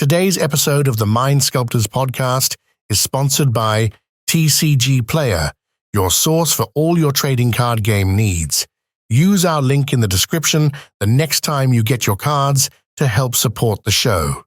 Today's episode of the Mind Sculptors podcast is sponsored by TCG Player, your source for all your trading card game needs. Use our link in the description the next time you get your cards to help support the show.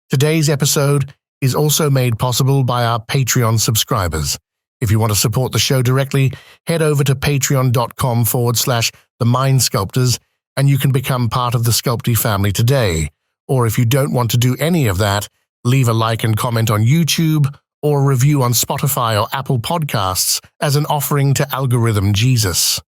Today's episode is also made possible by our Patreon subscribers. If you want to support the show directly, head over to patreon.com/the Mind Sculptors and you can become part of the SCULPTY family today. Or if you don't want to do any of that, leave a like and comment on YouTube or a review on Spotify or Apple Podcasts as an offering to Algorithm Jesus.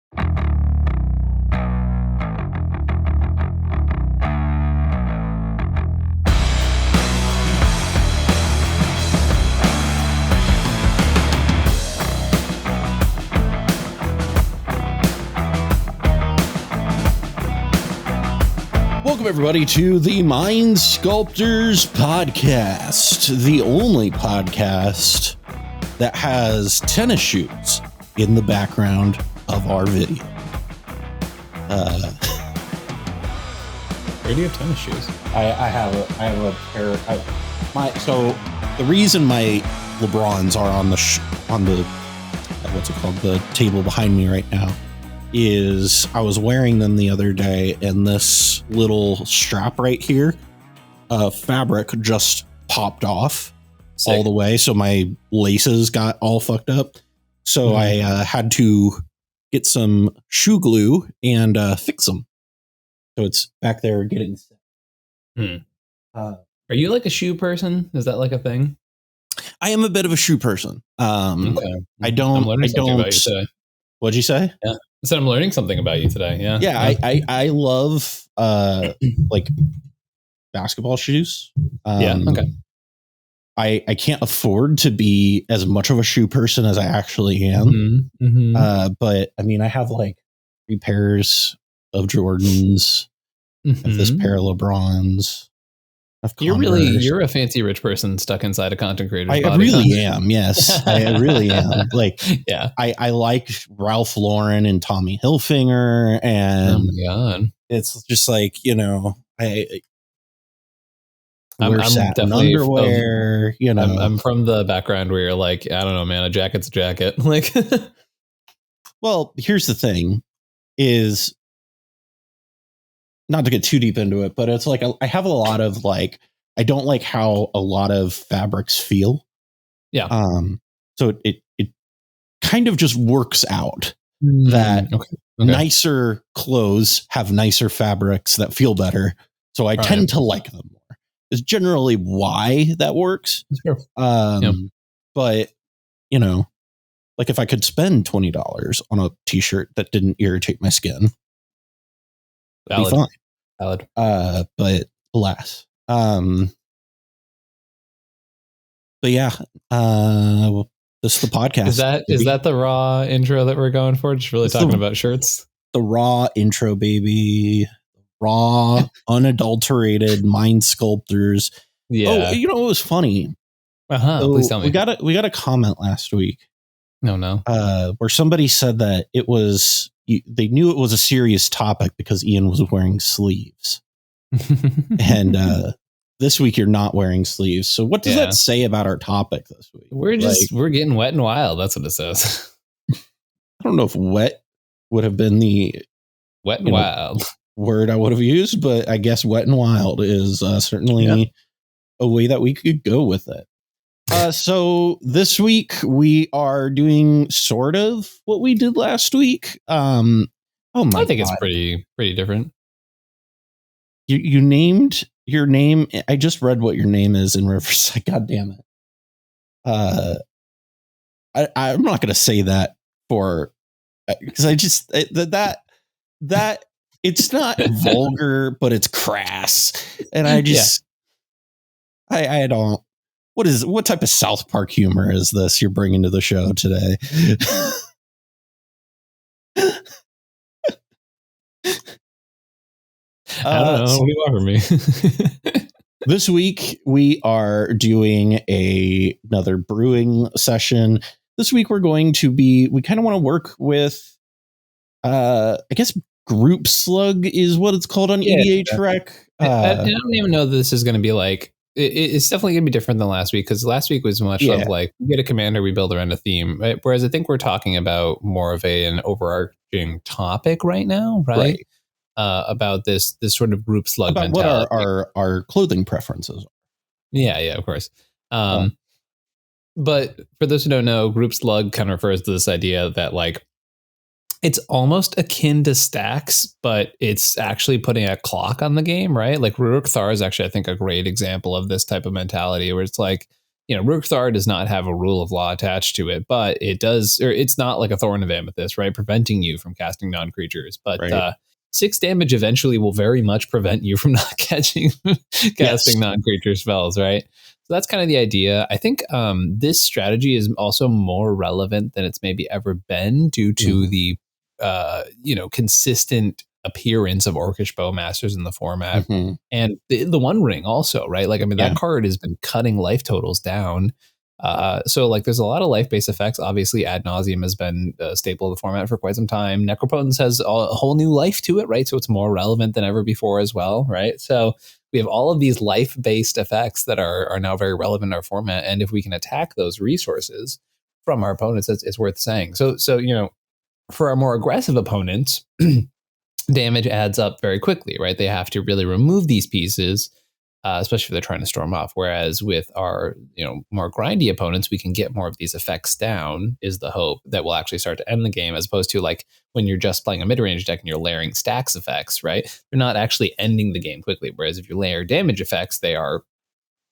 Welcome, everybody, to the Mind Sculptors podcast, the only podcast that has tennis shoes in the background of our video. Where do you have tennis shoes? I have a pair. So the reason my LeBrons are on the what's it called, the table behind me right now, is I was wearing them the other day, and this little strap right here, fabric just popped off. Sick. All the way, so my laces got all fucked up. So I had to get some shoe glue and fix them. So it's back there getting set. Are you like a shoe person? Is that like a thing? I am a bit of a shoe person. Okay. I don't. About you today. What'd you say? Yeah. I said I'm learning something about you today. Yeah. Yeah. I love like basketball shoes. Yeah. Okay. I can't afford to be as much of a shoe person as I actually am. But I mean, I have like 3 pairs of Jordans, I have this pair of LeBrons. You're a fancy rich person stuck inside a content creator's body. I really am. Yes, I really am. Like, yeah, I like Ralph Lauren and Tommy Hilfiger, and oh my God, it's just like, you know, I'm definitely underwear. You know, I'm from the background where you're like, I don't know, man, a jacket's a jacket. Like, well, here's the thing: is not to get too deep into it, but it's like I have a lot of like, I don't like how a lot of fabrics feel. Yeah. So it kind of just works out that nicer clothes have nicer fabrics that feel better. So I tend to like them more. Is generally why that works. Sure. But you know, like if I could spend $20 on a t-shirt that didn't irritate my skin, Valid. be fine. Valid. But alas. But yeah, this is the podcast. Is that the raw intro that we're going for? Just really talking about shirts? The raw intro, baby. Raw, unadulterated Mind Sculptors. Yeah. Oh, you know, it was funny. So please tell me. We got a comment last week. No. Where somebody said that it was, they knew it was a serious topic because Ian was wearing sleeves. And this week you're not wearing sleeves. So what does that say about our topic this week? We're getting wet and wild. That's what it says. I don't know if wet would have been the wet and wild word I would have used, but I guess wet and wild is certainly a way that we could go with it. So this week we are doing sort of what we did last week. I think it's pretty different. You named your name. I just read what your name is in reverse. God damn it. I'm not going to say that because I just that it's not vulgar, but it's crass, and I just I don't. What type of South Park humor is this you're bringing to the show today? I don't know. What do you offer me? This week we are doing another brewing session. This week we kind of want to work with, I guess group slug is what it's called on EDH Rec. I don't even know that this is going to be like. It's definitely going to be different than last week, because last week was much of like, we get a commander, we build around a theme, right? Whereas I think we're talking about more of an overarching topic right now, right? About this sort of group slug about mentality. What our clothing preferences are. Yeah, of course. But for those who don't know, group slug kind of refers to this idea that like it's almost akin to stacks, but it's actually putting a clock on the game, right? Like Rurik Thar is actually, I think, a great example of this type of mentality where it's like, Rurik Thar does not have a rule of law attached to it, but it does, or it's not like a Thorn of Amethyst, right? Preventing you from casting non-creatures. But 6 damage eventually will very much prevent you from not casting non-creature spells, right? So that's kind of the idea. I think this strategy is also more relevant than it's maybe ever been due to the consistent appearance of Orcish Bowmasters in the format, and the One Ring also, right? Like, I mean, that card has been cutting life totals down. So like, there's a lot of life-based effects. Obviously, Ad Nauseam has been a staple of the format for quite some time. Necropotence has a whole new life to it, right? So it's more relevant than ever before as well, right? So we have all of these life-based effects that are now very relevant in our format, and if we can attack those resources from our opponents, it's worth saying. So for our more aggressive opponents, damage adds up very quickly, right? They have to really remove these pieces, especially if they're trying to storm off. Whereas with our, more grindy opponents, we can get more of these effects down, is the hope that will actually start to end the game, as opposed to like when you're just playing a mid-range deck and you're layering stacks effects, right? They're not actually ending the game quickly. Whereas if you layer damage effects, they are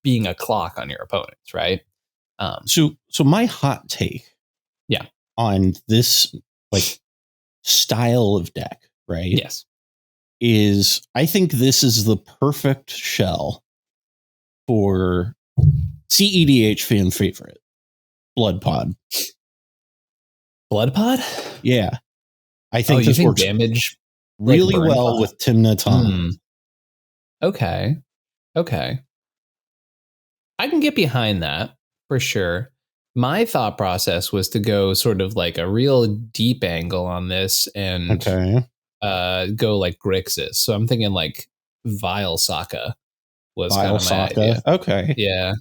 being a clock on your opponents, right? So my hot take on this like style of deck, right? Yes. Is I think this is the perfect shell for cEDH fan favorite, Blood Pod. Blood Pod? Yeah. I think this works damage really well with Tymna Tom. Okay. I can get behind that for sure. My thought process was to go sort of like a real deep angle on this and go like Grixis. So I'm thinking like Vile Sokka was kind of my idea. Okay. Yeah.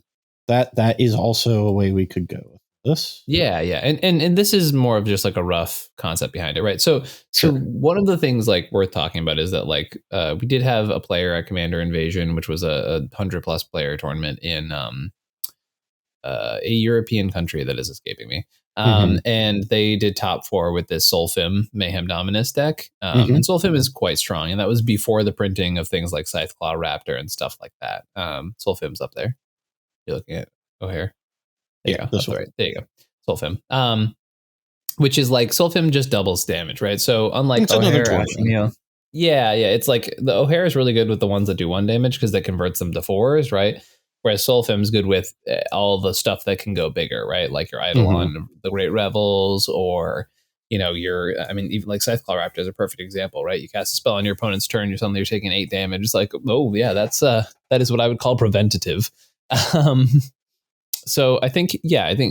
That is also a way we could go with this. Yeah. And this is more of just like a rough concept behind it, right? So one of the things like worth talking about is that like we did have a player at Commander Invasion, which was a 100+ player tournament in a European country that is escaping me. And they did top 4 with this Solfim Mayhem Dominus deck. And Solfim is quite strong. And that was before the printing of things like Scytheclaw Raptor and stuff like that. Solfim's up there. You're looking at O'Hare. There you go. Right. There you go. Solfim. Which is like Solfim just doubles damage, right? So unlike it's O'Hare, yeah, it's like the O'Hare is really good with the ones that do 1 damage because that converts them to 4s, right? Whereas Solfim's good with all the stuff that can go bigger, right? Like your Eidolon, the Great Revels, or, even like Scytheclaw Raptor is a perfect example, right? You cast a spell on your opponent's turn, you're taking 8 damage. It's like, oh yeah, that is what I would call preventative. So I think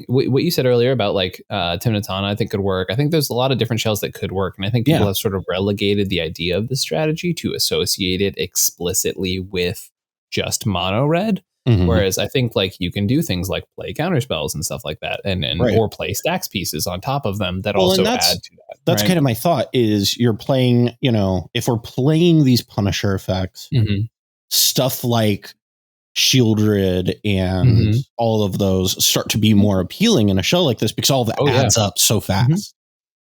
what you said earlier about like Tymna Tana, I think could work. I think there's a lot of different shells that could work. And I think people have sort of relegated the idea of the strategy to associate it explicitly with just mono red. Whereas I think like you can do things like play counter spells and stuff like that, and or play stacks pieces on top of them that also add to that. That's kind of my thought is you're playing, if we're playing these Punisher effects, stuff like Shieldred and all of those start to be more appealing in a show like this because all that adds up so fast.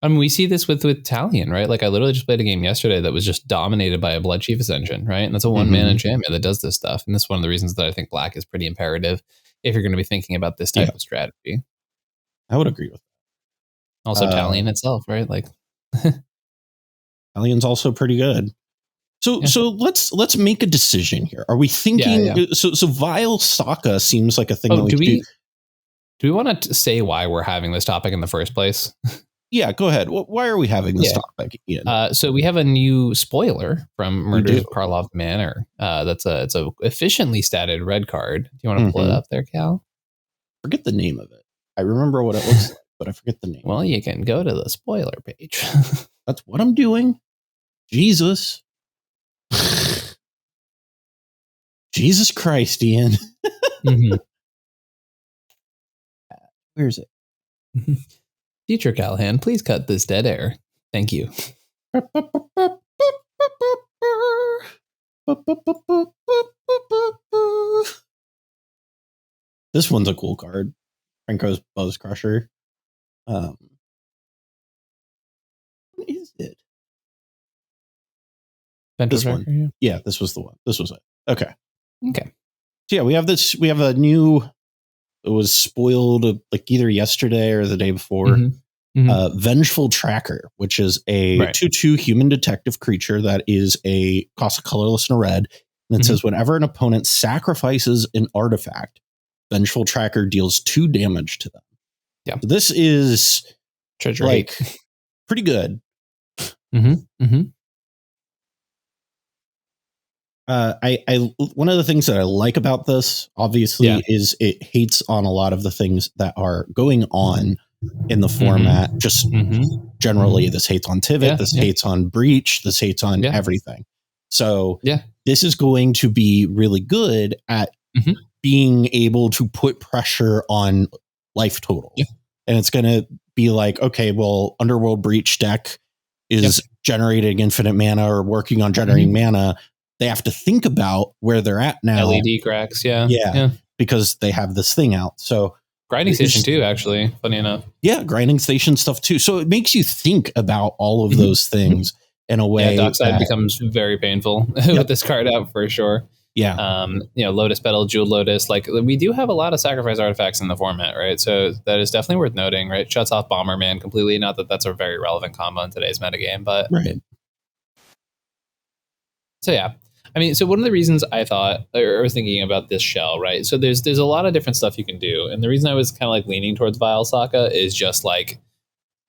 I mean, we see this with Talion, right? Like I literally just played a game yesterday that was just dominated by a Blood Chief Ascension, right? And that's a 1-mana enchantment that does this stuff. And that's one of the reasons that I think black is pretty imperative if you're going to be thinking about this type of strategy. I would agree with that. Also Talion itself, right? Like Talion's also pretty good. So let's make a decision here. Are we thinking so Vile Sokka seems like a thing that do we want to say why we're having this topic in the first place? Yeah, go ahead. Why are we having this topic, Ian? So we have a new spoiler from Murders of Karlov Manor. It's a efficiently statted red card. Do you want to pull it up there, Cal? Forget the name of it. I remember what it looks like, but I forget the name. Well, you can go to the spoiler page. That's what I'm doing. Jesus. Jesus Christ, Ian. Mm-hmm. Where is it? Future Callahan, please cut this dead air. Thank you. This one's a cool card. Franco's Buzz Crusher. What is it? This one. Yeah, this was the one. This was it. Okay. Okay. So yeah, we have this. We have a new. It was spoiled like either yesterday or the day before. Mm-hmm. Mm-hmm. Vengeful Tracker, which is a 2/2 human detective creature that is a cost of colorless and a red. And it says whenever an opponent sacrifices an artifact, Vengeful Tracker deals 2 damage to them. Yeah. So this is Treasure like pretty good. Mm-hmm. Mm-hmm. I one of the things that I like about this, obviously, is it hates on a lot of the things that are going on in the format. Just generally, this hates on Tivit, this hates on Breach, this hates on everything. So this is going to be really good at being able to put pressure on life totals. And it's going to be like, okay, well, Underworld Breach deck is generating infinite mana or working on generating mana. They have to think about where they're at now. LED cracks, because they have this thing out. So grinding station too, actually, funny enough. Yeah, grinding station stuff too. So it makes you think about all of those things in a way. Dockside becomes very painful with this card out for sure. Yeah. Lotus Petal, Jeweled Lotus, like we do have a lot of sacrifice artifacts in the format, right? So that is definitely worth noting, right? Shuts off Bomberman completely. Not that that's a very relevant combo in today's metagame, but So yeah. I mean, so one of the reasons I thought or was thinking about this shell, right? So there's a lot of different stuff you can do. And the reason I was kind of like leaning towards Vile Sokka is just like,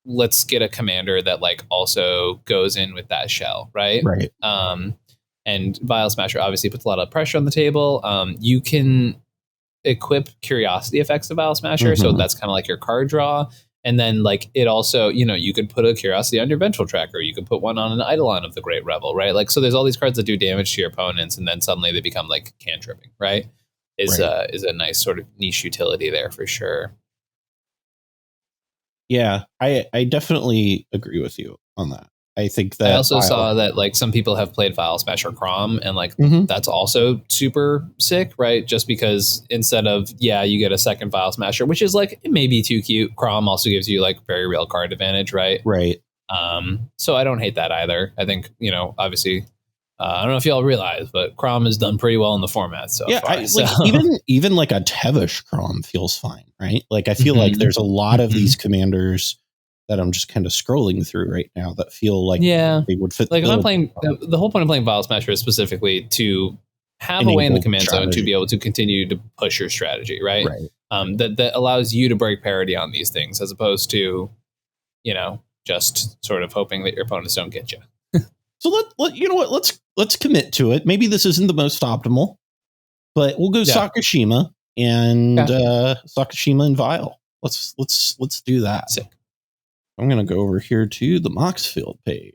let's get a commander that like also goes in with that shell, right? Right. And Vile Smasher obviously puts a lot of pressure on the table. You can equip curiosity effects to Vile Smasher. So that's kind of like your card draw. And then like it also, you could put a curiosity on your Vengeful Tracker. You could put one on an Eidolon of the Great Revel, right? Like, so there's all these cards that do damage to your opponents and then suddenly they become like cantripping, right? Is a nice sort of niche utility there for sure. Yeah, I definitely agree with you on that. I think that I also saw that like some people have played Vile Smasher Crom and like that's also super sick, right? Just because instead of you get a second Vile Smasher, which is like it may be too cute. Crom also gives you like very real card advantage, right? Right. So I don't hate that either. I think obviously I don't know if y'all realize, but Crom has done pretty well in the format so far. Even like a Tevish Crom feels fine, right? Like I feel like there's a lot of these commanders that I'm just kind of scrolling through right now that feel like they would fit. Like if I'm playing, the whole point of playing Vile Smasher is specifically to have a way in the command zone to be able to continue to push your strategy, right? That allows you to break parity on these things as opposed to, just sort of hoping that your opponents don't get you. So let's commit to it. Maybe this isn't the most optimal, but we'll go Sakashima and Sakashima and Vile. Let's do that. Sick. I'm going to go over here to the Moxfield page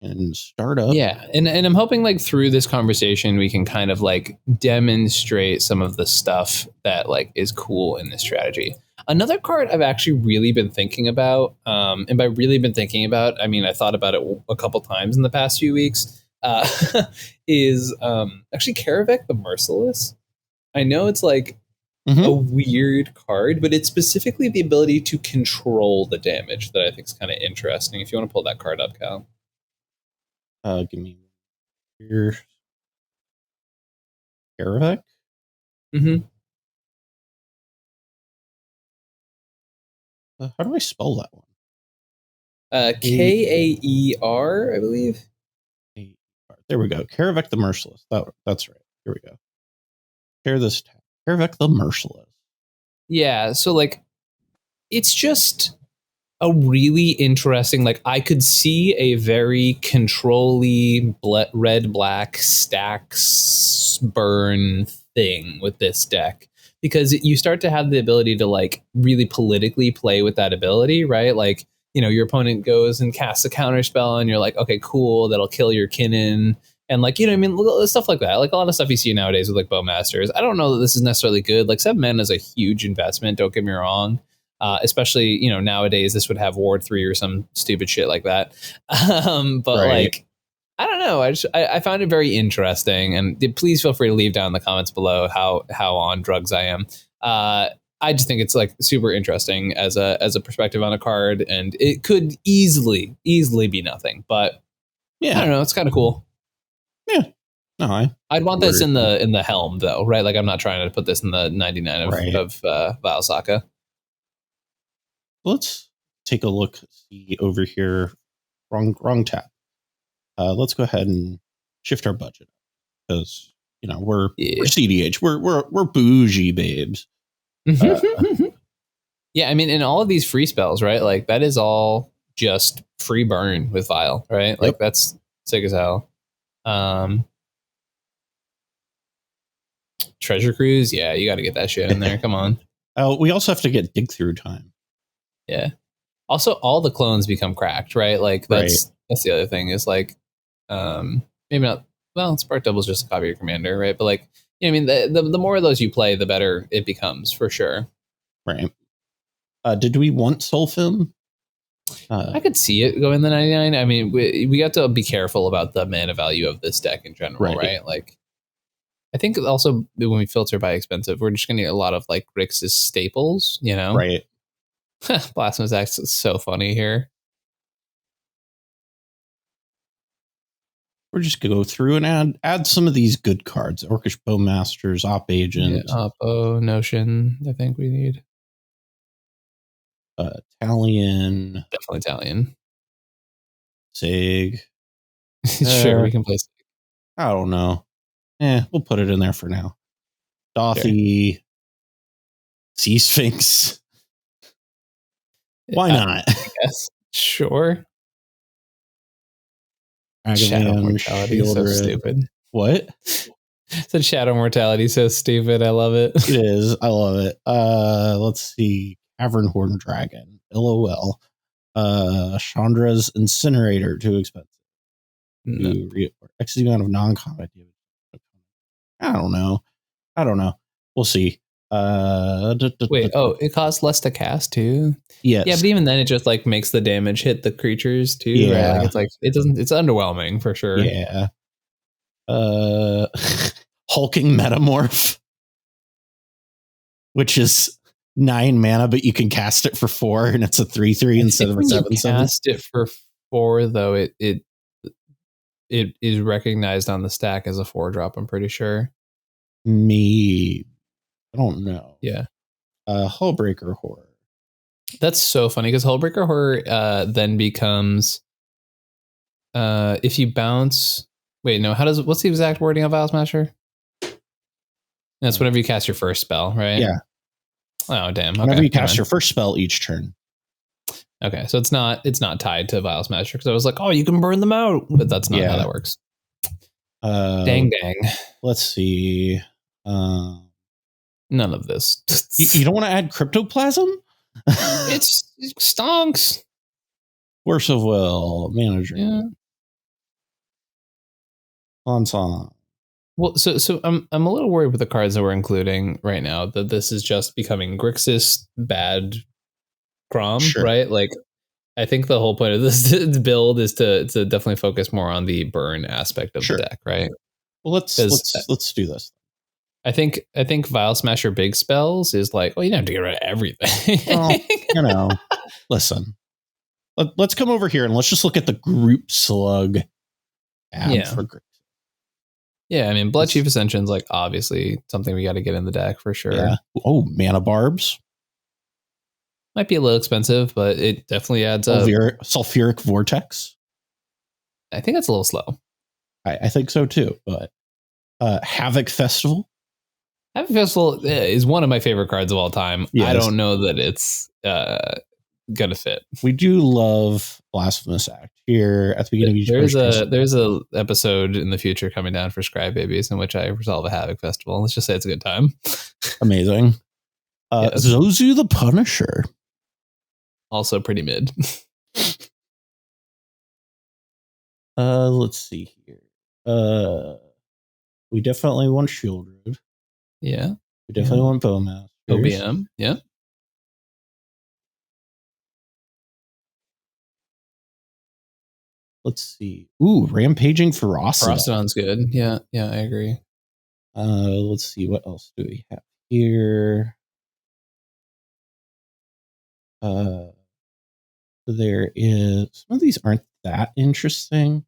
and start up. Yeah. And I'm hoping like through this conversation, we can kind of like demonstrate some of the stuff that like is cool in this strategy. Another card I've actually really been thinking about, and by really been thinking about, I mean, I thought about it a couple times in the past few weeks, is actually Karavek the Merciless. I know it's like a weird card, but it's specifically the ability to control the damage that I think is kind of interesting. If you want to pull that card up, Cal. Give me here. Karavek? How do I spell that one? Kaer, I believe. There we go. Karavek the Merciless. That's right. Here we go. Share this tab. Karavek the Merciless. Yeah, so like it's just a really interesting, like I could see a very control-y red-black stacks burn thing with this deck. Because you start to have the ability to like really politically play with that ability, right? Like, your opponent goes and casts a counter spell and you're like, okay, cool, that'll kill your Kinnan. And like, you know, I mean, stuff like that, like a lot of stuff you see nowadays with like Bowmasters. I don't know that this is necessarily good. Like 7 mana is a huge investment. Don't get me wrong. Especially, you know, nowadays this would have Ward 3 or some stupid shit like that. But Right. like, I don't know. I found it very interesting, and please feel free to leave down in the comments below how on drugs I am. I just think it's like super interesting as a perspective on a card, and it could easily be nothing, but Yeah. I don't know. It's kind of cool. Yeah. No, I'd want this in the helm though, right? Like I'm not trying to put this in the 99 of Valsaka. Let's take a look. See over here. Wrong tab. Let's go ahead and shift our budget because you know we're cEDH. We're bougie babes. Yeah, I mean, in all of these free spells, right? Like that is all just free burn with Vile, right? Like that's sick as hell. Treasure Cruise, yeah, you got to get that shit in there. Come on. Oh, we also have to get dig through time. Yeah. Also, all the clones become cracked, right? Like that's the other thing is like, maybe not. Well, Spark Double is just a copy of your commander, right? But like, you know, I mean, the more of those you play, the better it becomes for sure. Right. Did we want Soul Film? I could see it go in the 99. I mean, we have to be careful about the mana value of this deck in general, right? Like, I think also when we filter by expensive, we're just going to get a lot of like Grixis staples, you know? Right. Blasphemous Axe is so funny here. We're just going to go through and add some of these good cards. Orcish Bowmasters, Op Agent. Yeah, Oppo, Notion, I think we need. Italian. Definitely Italian. Sig. Sure, we can play Sig. I don't know. We'll put it in there for now. Dothy. Sure. Sea Sphinx. Why not? I guess. Sure. Shadow Mortality is so stupid. What? Said Shadow Mortality so stupid. I love it. It is. I love it. Let's see. Cavern Horn Dragon. LOL. Chandra's Incinerator. Too expensive. No. X amount of non-combat damage. I don't know. We'll see. Wait, it costs less to cast too? Yes. Yeah, but even then it just like makes the damage hit the creatures too. Yeah. Right? Like it's underwhelming for sure. Yeah. Hulking Metamorph. Which is 9 mana, but you can cast it for 4 and it's a 3/3 instead of a 7/7. Cast it for 4 though, it is recognized on the stack as a 4-drop, I'm pretty sure. I don't know. Yeah. Hullbreaker Horror. That's so funny because Hullbreaker Horror then becomes if you bounce. Wait, no. What's the exact wording of Vial Smasher? That's whenever you cast your first spell, right? Yeah. Oh damn. Okay, whenever you cast your first spell each turn. Okay, so it's not tied to Vial Smasher because I was like, oh, you can burn them out, but that's not how that works. Dang. Let's see. None of this. You don't want to add Cryptoplasm? It stonks. Force of Will, Manager. Yeah. On. Well, so I'm a little worried with the cards that we're including right now that this is just becoming Grixis bad Crom, right? Like, I think the whole point of this build is to definitely focus more on the burn aspect of the deck, right? Well, let's do this. I think Vial Smasher big spells is like, well, you don't have to get rid of everything. Well, listen. Let's come over here and let's just look at the group slug tab for Grixis. Yeah, I mean, Blood Chief Ascension's like obviously something we got to get in the deck for sure. Yeah. Oh, Mana Barbs. Might be a little expensive, but it definitely adds up. Sulfuric Vortex. I think that's a little slow. I think so too, but Havoc Festival. Havoc Festival is one of my favorite cards of all time. Yes. I don't know that it's gonna fit. We do love Blasphemous Act here at the beginning of each there's a episode in the future coming down for Scribe Babies in which I resolve a Havoc Festival. Let's just say it's a good time. Amazing. Yes. Zozu the Punisher. Also pretty mid. Let's see here. We definitely want Shieldred. Yeah. We definitely want Bowmasters. OBM. Yeah. Let's see. Ooh, Rampaging Ferocity. Ferociton's good. Yeah. Yeah, I agree. Let's see. What else do we have here? There is... Some of these aren't that interesting.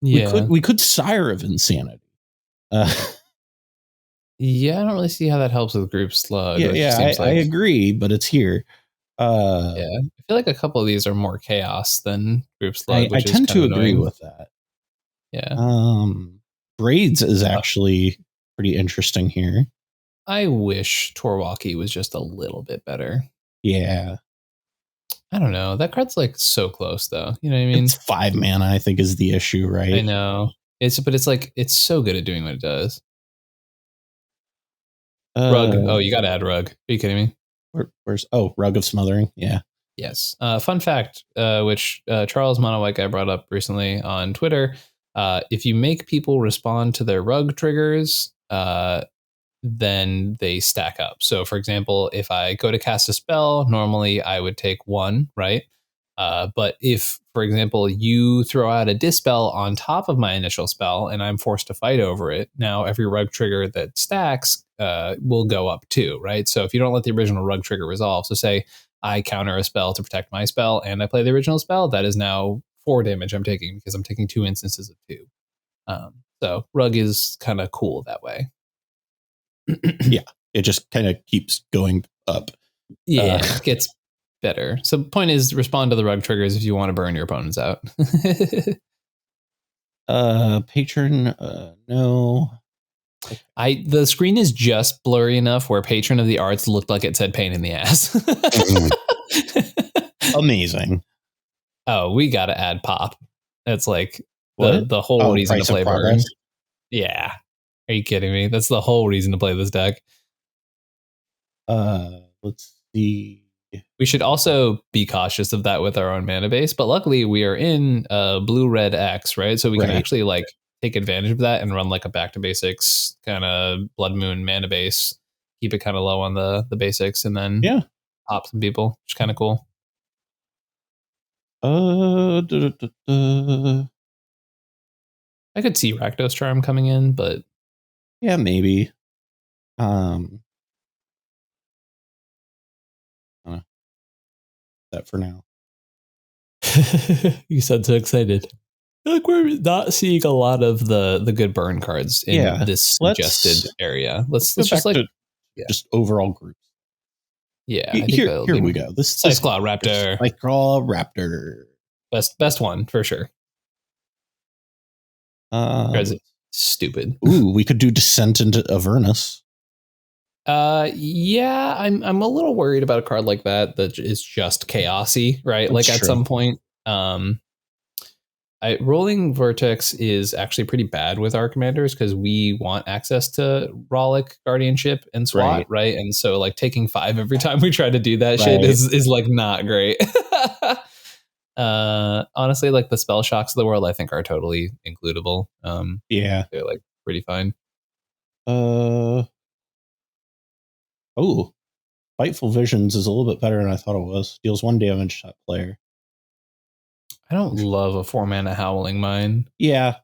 Yeah. We could Sire of Insanity. Yeah, I don't really see how that helps with group slug. I agree, but it's here. Yeah, I feel like a couple of these are more chaos than group slug. I tend to agree with that. Yeah. Braids is actually pretty interesting here. I wish Torwalkie was just a little bit better. Yeah. I don't know. That card's like so close though. You know what I mean? It's 5 mana, I think, is the issue, right? I know. But it's like it's so good at doing what it does. Rug. Oh, you gotta add Rug. Are you kidding me? Where's Rug of Smothering? Yeah. Yes. Fun fact, which Charles Mono White Guy brought up recently on Twitter. If you make people respond to their Rug triggers, then they stack up. So for example, if I go to cast a spell, normally I would take 1, right? But if, for example, you throw out a dispel on top of my initial spell and I'm forced to fight over it, now every Rug trigger that stacks will go up too, right? So if you don't let the original Rug trigger resolve, so say I counter a spell to protect my spell and I play the original spell, that is now 4 damage I'm taking because I'm taking 2 instances of 2. So Rug is kind of cool that way. Yeah, it just kind of keeps going up. Yeah, it gets better. So the point is respond to the Rug triggers if you want to burn your opponents out. Patron, no. The screen is just blurry enough where Patron of the Arts looked like it said pain in the ass. Amazing. Oh, we got to add pop. That's like the whole reason to play burn. Yeah. Are you kidding me? That's the whole reason to play this deck. Let's see. We should also be cautious of that with our own mana base, but luckily we are in blue-red X, right? So we can actually like take advantage of that and run like a back to basics kind of Blood Moon mana base, keep it kind of low on the basics, and then pop some people, which is kind of cool. I could see Rakdos Charm coming in, but yeah, maybe. That for now. You sound so excited. I feel like we're not seeing a lot of the good burn cards in this suggested area. Let's just like just overall groups. Yeah, here we go. This Cyclaw Raptor. Cyclaw Raptor. Best one for sure. Stupid. Ooh, we could do Descent into Avernus. Yeah, I'm a little worried about a card like that is just chaosy, right? That's at some point, Rolling Vertex is actually pretty bad with our commanders because we want access to Rollick, Guardianship, and SWAT, right? And so like taking 5 every time we try to do that shit is like not great. Honestly, like the spell shocks of the world, I think are totally includable. They're like pretty fine. Oh, Biteful Visions is a little bit better than I thought it was. Deals 1 damage to that player. I don't love a 4-mana Howling Mine. Yeah.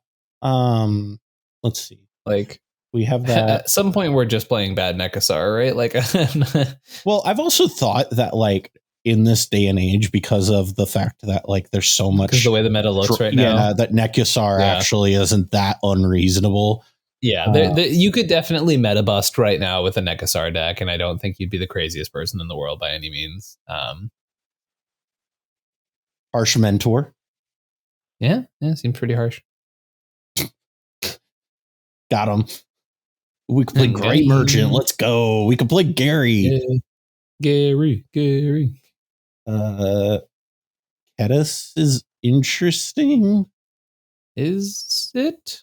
Let's see. Like we have that. At some point, we're just playing bad Nekusar, right? Like, well, I've also thought that like in this day and age, because of the fact that like there's so much, because the way the meta looks right now, that Nekusar actually isn't that unreasonable. Yeah, you could definitely meta bust right now with a Nekusar deck, and I don't think you'd be the craziest person in the world by any means. Harsh Mentor. Yeah, seems pretty harsh. Got him. We could play Great Merchant. Let's go. We could play Gary. Gary. Ketis is interesting. Is it?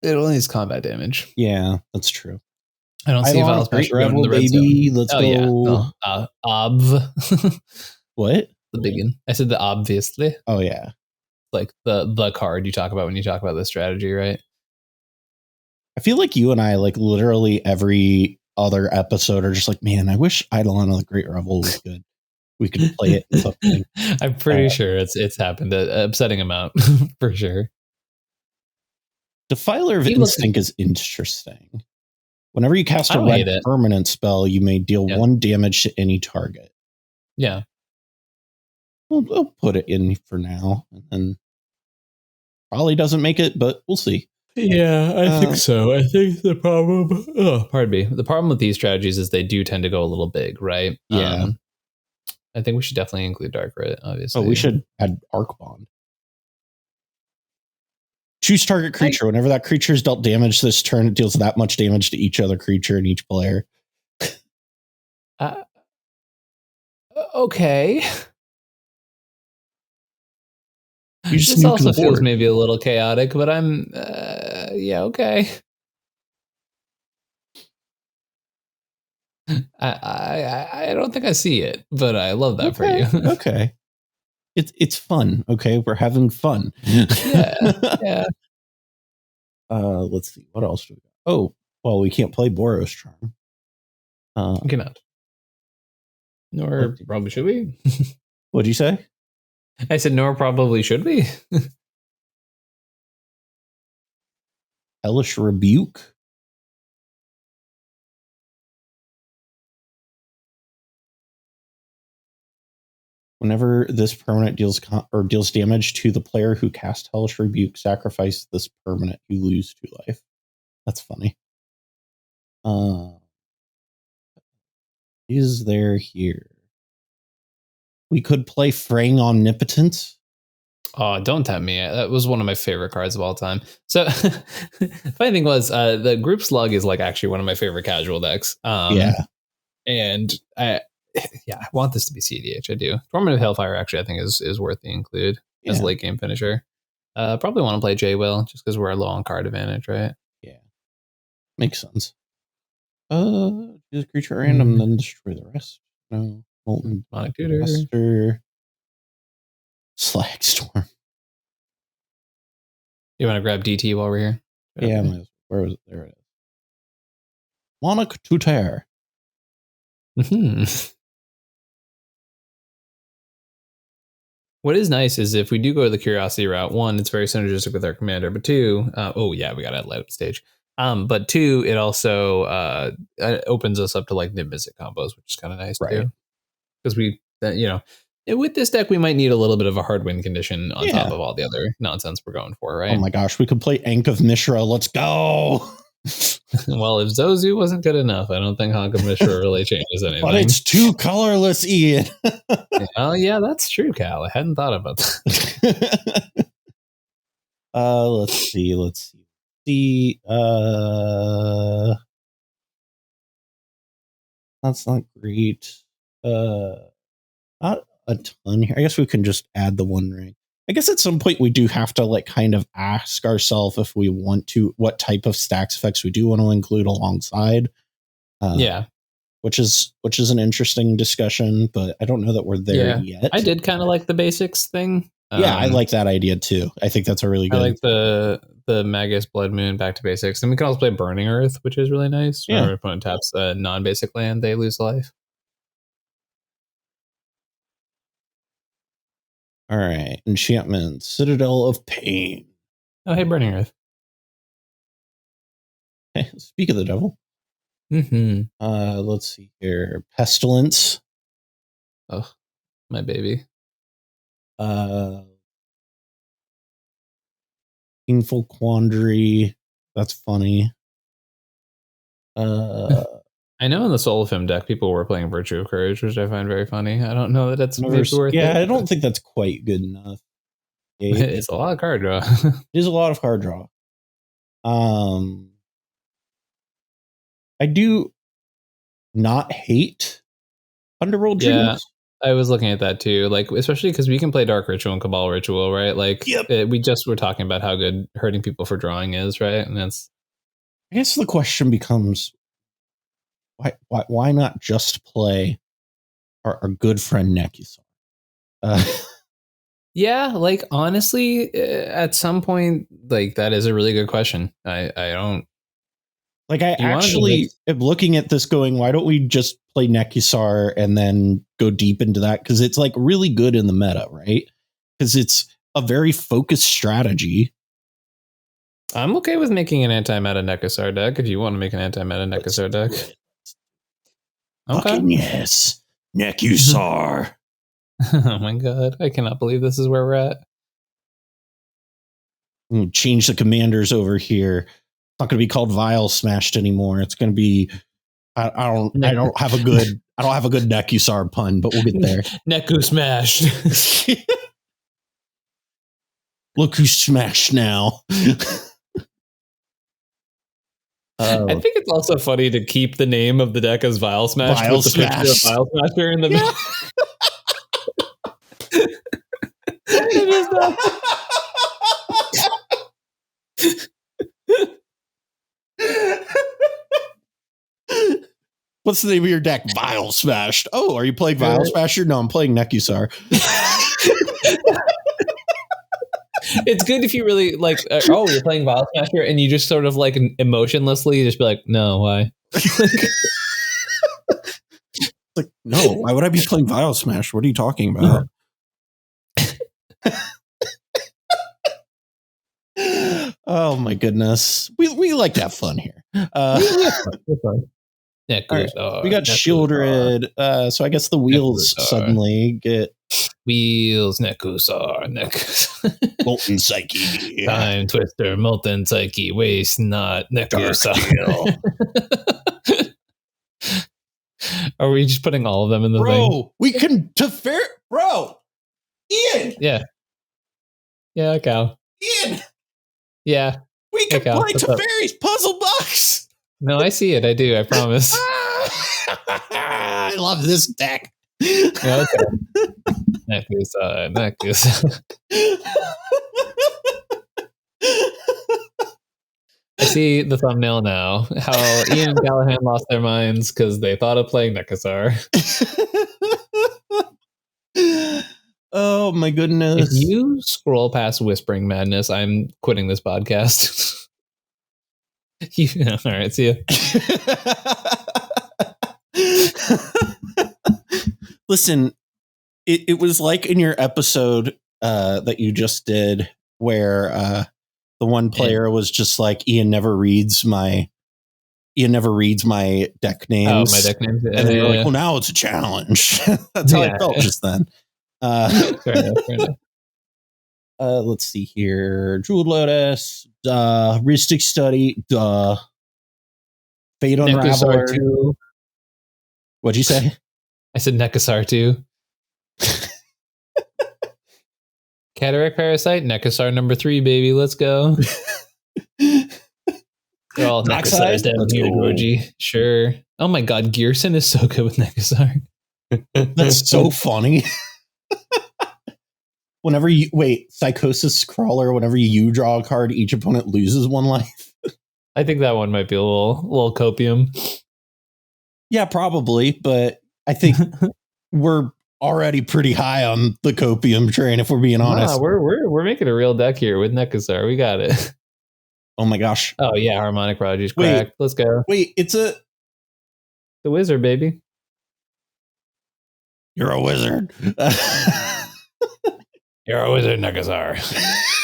It only has combat damage. Yeah, that's true. I don't see if I'll Great Rebel, baby. Let's go. Yeah. Obv. What? The big one. I said the obviously. Oh, yeah. like the card you talk about when you talk about this strategy, right? I feel like you and I, like literally every other episode, are just like, man, I wish Eidolon of the Great Revel was good. We could play it in something. I'm pretty sure it's happened an upsetting amount for sure. Defiler of Instinct is interesting. Whenever you cast a red permanent spell, you may deal 1 damage to any target. Yeah. We'll put it in for now, and then probably doesn't make it, but we'll see. Yeah, I think so. I think the problem, pardon me, the problem with these strategies is they do tend to go a little big, right? Yeah. I think we should definitely include Dark Rit, obviously. Oh, we should add Arc Bond. Choose target creature. Whenever that creature is dealt damage this turn, it deals that much damage to each other creature and each player. Okay. This also feels maybe a little chaotic, but I'm, yeah, okay. I don't think I see it, but I love that for you. Okay. It's fun. Okay. We're having fun. Yeah. Let's see. What else do we got? Oh, well, we can't play Boros Charm. We cannot. Nor probably should we. What'd you say? I said, nor probably should we. Hellish Rebuke. Whenever this permanent deals damage to the player who cast Hellish Rebuke, sacrifice this permanent. You lose 2 life. That's funny. Is there here? We could play Fraying Omnipotence. Oh, don't tempt me. That was one of my favorite cards of all time. So, funny thing was, the group slug is like actually one of my favorite casual decks. And I want this to be cEDH. I do. Torment of Hellfire actually I think is worth the include as a late game finisher. Probably want to play J-Will just because we're low on card advantage, right? Yeah, makes sense. Choose a creature random, then destroy the rest. No, Molten Buster. Slag Storm. You want to grab DT while we're here? Yeah, where was it? There it is. Monarch Tutor. What is nice is if we do go the Curiosity route, 1, it's very synergistic with our commander, but 2, we got to add light stage. But 2, it also opens us up to like Nimbizic combos, which is kind of nice too. Because with this deck, we might need a little bit of a hard win condition on top of all the other nonsense we're going for, right? Oh my gosh, we could play Ankh of Mishra. Let's go. Well, if Zozu wasn't good enough, I don't think Ankh of Mishra really changes anything. But it's too colorless, Ian. Oh, yeah, that's true, Cal. I hadn't thought about that. Let's see. That's not great. Not a ton here. I guess we can just add the 1 ring. I guess at some point we do have to like kind of ask ourselves if we want to, what type of stacks effects we do want to include alongside. Which is an interesting discussion, but I don't know that we're there yet. I did kind of like the basics thing. I like that idea too. I think that's a really good. I like the Magus Blood Moon back to basics, and we can also play Burning Earth, which is really nice. When our opponent taps a non-basic land, they lose life. All right, enchantment, Citadel of Pain. Oh, hey, Burning Earth. Hey, speak of the devil. Let's see here. Pestilence. Oh, my baby. Painful Quandary. That's funny. I know in the Soul of Him deck, people were playing Virtue of Courage, which I find very funny. I don't know that that's maybe worth it. Yeah, I don't think that's quite good enough. It's a lot of card draw. It is a lot of card draw. I do not hate Underworld Dreams. I was looking at that too, like especially because we can play Dark Ritual and Cabal Ritual, right? Like we just were talking about how good hurting people for drawing is, right? And that's. I guess the question becomes, why not just play our good friend Nekusar? Yeah, like honestly, at some point, like that is a really good question. I don't Like I You wanna go actually mix- am looking at this going, why don't we just play Nekusar and then go deep into that? Because it's like really good in the meta, right? Because it's a very focused strategy. I'm okay with making an anti-meta Nekusar deck if you want to make an anti-meta Nekusar deck. Okay. Fucking yes. Nekusar. Oh my god, I cannot believe this is where we're at. Change the commanders over here. It's not going to be called Vile Smashed anymore. It's going to be I don't have a good Nekusar pun, but we'll get there. Neku smashed. Look who's smashed now. I think it's also funny to keep the name of the deck as Vile Smash Vile with the picture of Smash. Vile Smasher in the middle. It is not. What's the name of your deck? Vile Smashed. Oh, are you playing Vile Smasher? No, I'm playing Nekusar. It's good if you really like. Oh, you're playing Vile Smasher, and you just sort of like emotionlessly just be like, "No, why?" Like, no, why would I be playing Vile Smash? What are you talking about? Oh my goodness, we like to have fun here. Nekusar, We got Shieldred, so I guess the wheels Nekusar. suddenly get Wheels, Nekusar, Molten Psyche. Time Twister, Molten Psyche, Waste Not, Nekusar. Are we just putting all of them in the thing? Bro, we can bro. Ian, Yeah. Yeah, cow. Ian, Yeah. we can Cal, play what's up? Teferi's Puzzle Box. No, I see it. I do. I promise. I love this deck. Yeah, okay. Nekusar. I see the thumbnail now. How Ian and Callahan lost their minds because they thought of playing Nekusar. Oh my goodness. If you scroll past Whispering Madness, I'm quitting this podcast. All right, see ya. Listen, it was like in your episode that you just did where the one player was just like, Ian never reads my deck names. Oh, my deck names. And then you're like, well, now it's a challenge. That's how I felt just then. Fair enough. Let's see here. Jeweled Lotus, Heuristic Study, Fate Unraveler. 2. What'd you say? I said Nekusar 2. Cataract Parasite, Nekusar number 3, baby. Let's go. They're all Nekusars down here, Goji. Sure. Oh my god, Gearson is so good with Nekusar. That's so funny. Whenever you Psychosis Crawler, whenever you draw a card, each opponent loses 1 life. I think that one might be a little copium. Yeah, probably, but I think we're already pretty high on the copium train, if we're being honest. Nah, we're making a real deck here with Nekusar. We got it. Oh my gosh. Oh yeah, Harmonic Prodigy's cracked. Let's go. Wait, it's the wizard, baby. You're a wizard. You're a wizard, Nekusar.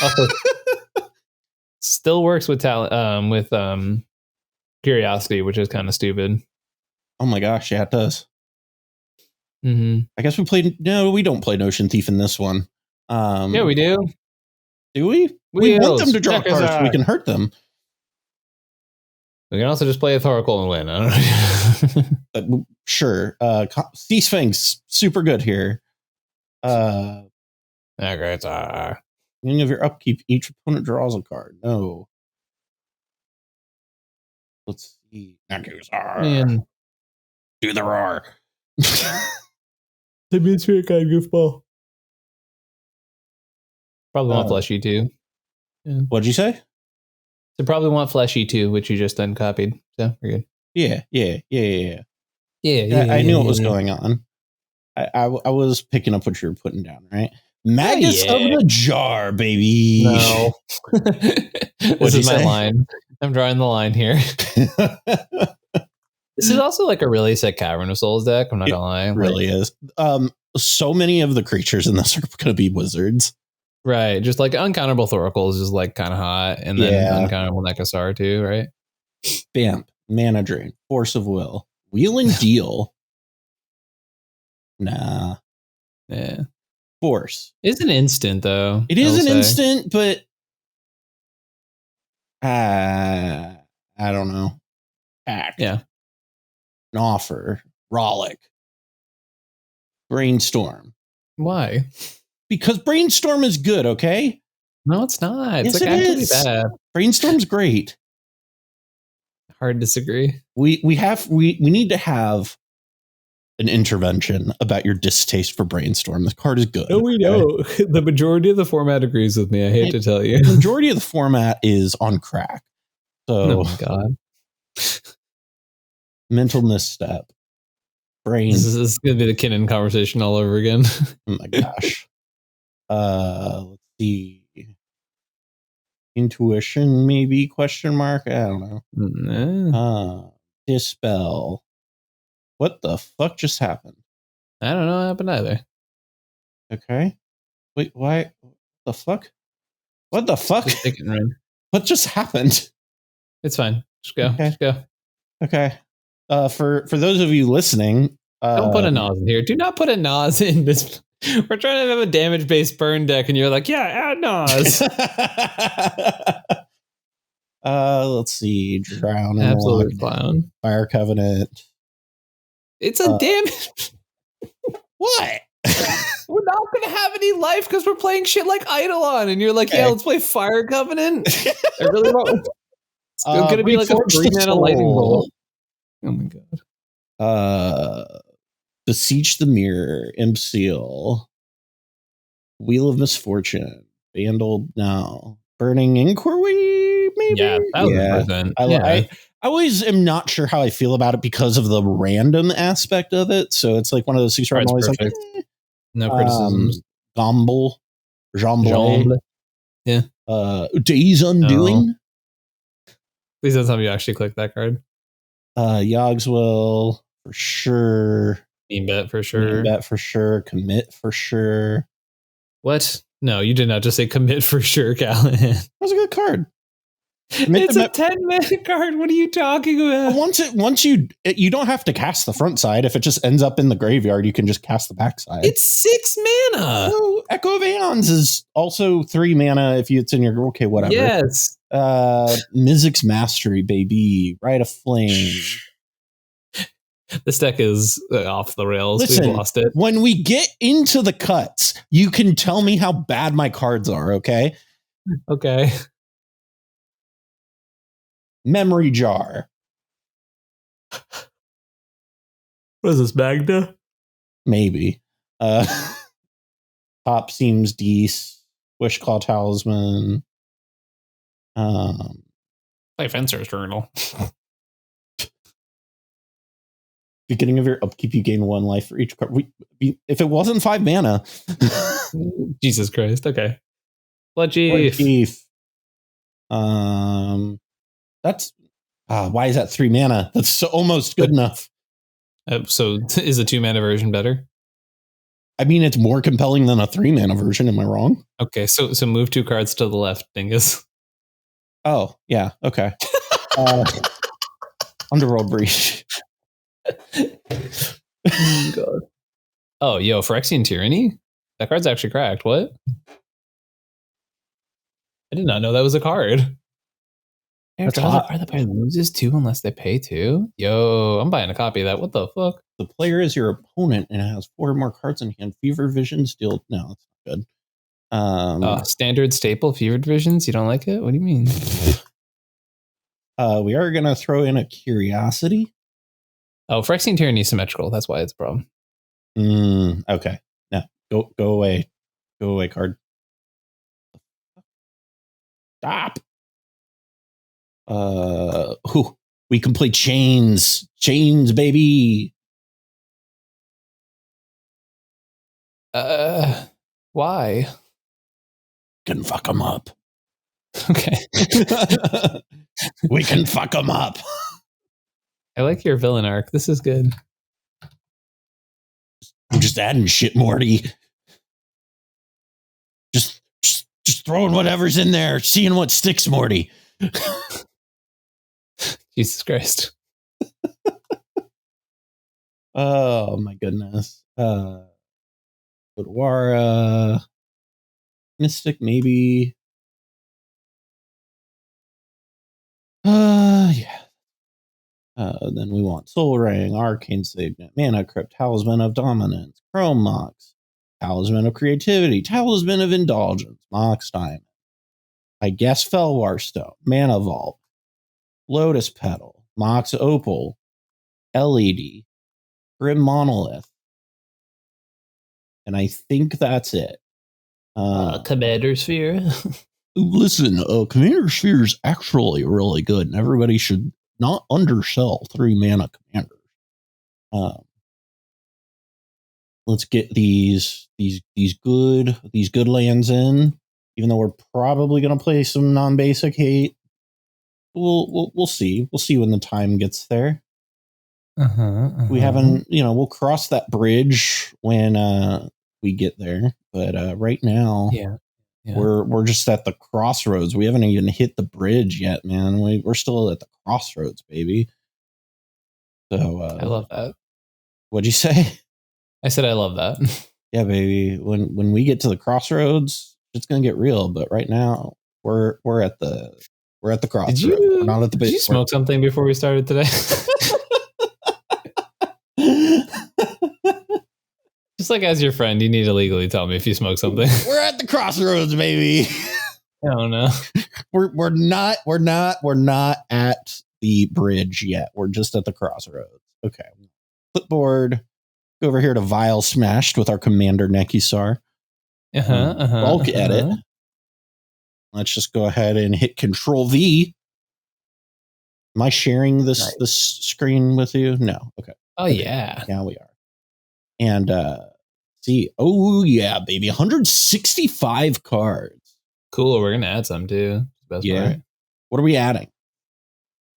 Also, still works with talent, with curiosity, which is kind of stupid. Oh my gosh, yeah, it does. Mm-hmm. I guess we don't play Notion Thief in this one. Yeah, we do. Do we? We want them to draw cards so we can hurt them. We can also just play a Thoracle and win. I don't know. Sure. Sea Sphinx, super good here. Nekusar. Beginning of your upkeep, each opponent draws a card. No. Let's see. Nekusar. Man. Do the roar. The Mid-Spirit Guide goofball. Probably want fleshy too. Yeah. What'd you say? They probably want fleshy too, which you just uncopied. So we're good. Yeah. Yeah. I knew what was going on. I was picking up what you were putting down, right? Magus of the jar, baby. No. This is my line. I'm drawing the line here. This is also like a really sick Cavern of Souls deck. I'm not gonna lie. It really is. So many of the creatures in this are going to be wizards. Right. Just like Uncountable Thoracle is just like kind of hot. And then Uncountable Nekusar too, right? Vamp, Mana Drain, Force of Will, Wheel and Deal. Nah. Yeah. Force. It's an instant though. It is an instant, but I don't know. Act. Yeah. An offer. Rollick. Brainstorm. Why? Because Brainstorm is good, okay? No, it's not. It's Yes, like it actually is. bad. Brainstorm's great. Hard disagree. We need to have an intervention about your distaste for Brainstorm. The card is good. No, we know. The majority of the format agrees with me. I hate to tell you. The majority of the format is on crack. So, oh my God. Mental misstep. Brain. This is going to be the Kinnan conversation all over again. Oh my gosh. Let's see. Intuition, maybe? Question mark? I don't know. Dispel. What the fuck just happened? I don't know what happened either. Okay. Wait, why? What the fuck? What the fuck? What just happened? It's fine. Just go. Okay. Just go. Okay. For those of you listening, don't put a Nas in here. Do not put a Nas in this. We're trying to have a damage-based burn deck, and you're like, yeah, add Nas. Let's see. Drown. Absolute clown. Fire Covenant. It's a damage. What? We're not going to have any life because we're playing shit like Eidolon, and you're like, yeah, let's play Fire Covenant. I really want. It's going to be like a 3-mana lightning bolt. Oh my God. Beseech the Mirror, Imp Seal, Wheel of Misfortune, Vandal now, Burning Inquiry, maybe? Yeah, 1,000%. I always am not sure how I feel about it because of the random aspect of it. So it's like one of those things where I'm always like, no criticisms. Gomble, Jamble. Yeah. Days Undoing. No. Please don't tell me you actually click that card. Yogswell, for sure. Mean bet for sure. Mean bet for sure. Commit for sure. What? No, you did not just say commit for sure, Callahan. That's a good card. It's a 10-mana card. What are you talking about? Once you don't have to cast the front side. If it just ends up in the graveyard, you can just cast the back side. It's 6 mana. Oh, Echo of Aeons is also 3 mana if it's in your whatever. Yes. Mizzix's Mastery, baby. Rite of Flame. This deck is off the rails. Listen, we've lost it. When we get into the cuts, you can tell me how bad my cards are, okay? Okay. Memory Jar. What is this, Magda? Maybe. Top Seems Deece. Wishclaw Talisman. Play Fencer's Journal. Beginning of your upkeep, you gain 1 life for each card. If it wasn't 5 mana. Jesus Christ. Okay. Bloodchief. That's why is that 3 mana? That's almost good enough. So is the 2-mana version better? I mean, it's more compelling than a 3 mana version. Am I wrong? Okay, so move 2 cards to the left, dingus. Oh, yeah. Okay. Underworld Breach. Oh, God. Oh, yo, Phyrexian Tyranny? That card's actually cracked. What? I did not know that was a card. That's Draw the hot. card the player loses 2 unless they pay 2? Yo, I'm buying a copy of that. What the fuck? The player is your opponent and has 4 more cards in hand. Fever Vision Steel. No, that's not good. Standard staple Fevered Visions? You don't like it? What do you mean? We are going to throw in a Curiosity. Oh, Phyrexian Tyranny is symmetrical. That's why it's a problem. Okay. No, go away. Go away, card. Stop. We can play Chains. Chains, baby. What Why? Can fuck them up. Okay. We can fuck them up. I like your villain arc. This is good. I'm just adding shit, Morty. Just throwing whatever's in there, seeing what sticks, Morty. Jesus Christ. Oh my goodness. Odawara, Mystic, maybe. Yeah. Then we want Soul Ring, Arcane Signet, Mana Crypt, Talisman of Dominance, Chrome Mox, Talisman of Creativity, Talisman of Indulgence, Mox Diamond. I guess Felwar Stone, Mana Vault, Lotus Petal, Mox Opal, LED, Grim Monolith. And I think that's it. Commander Sphere. Listen, Commander Sphere is actually really good, and everybody should not undersell 3 mana commanders. Let's get these good lands in. Even though we're probably going to play some non-basic hate, we'll see. We'll see when the time gets there. We haven't, we'll cross that bridge when we get there. But right now, yeah. We're just at the crossroads. We haven't even hit the bridge yet, man. We're still at the crossroads, baby. So I love that. What'd you say? I said I love that. Yeah, baby. When we get to the crossroads, it's gonna get real. But right now, we're at the crossroads. We're not at the did you smoke something before we started today? Just like as your friend, you need to legally tell me if you smoke something. We're at the crossroads, baby. I don't know. We're not at the bridge yet. We're just at the crossroads. Okay. Clipboard. Go over here to Vile Smashed with our commander Nekusar. Bulk edit. Let's just go ahead and hit Control V. Am I sharing this screen with you? No. Okay. Oh yeah. Yeah, we are. And see, oh yeah, baby, 165 cards. Cool. We're gonna add some too. Best part. What are we adding?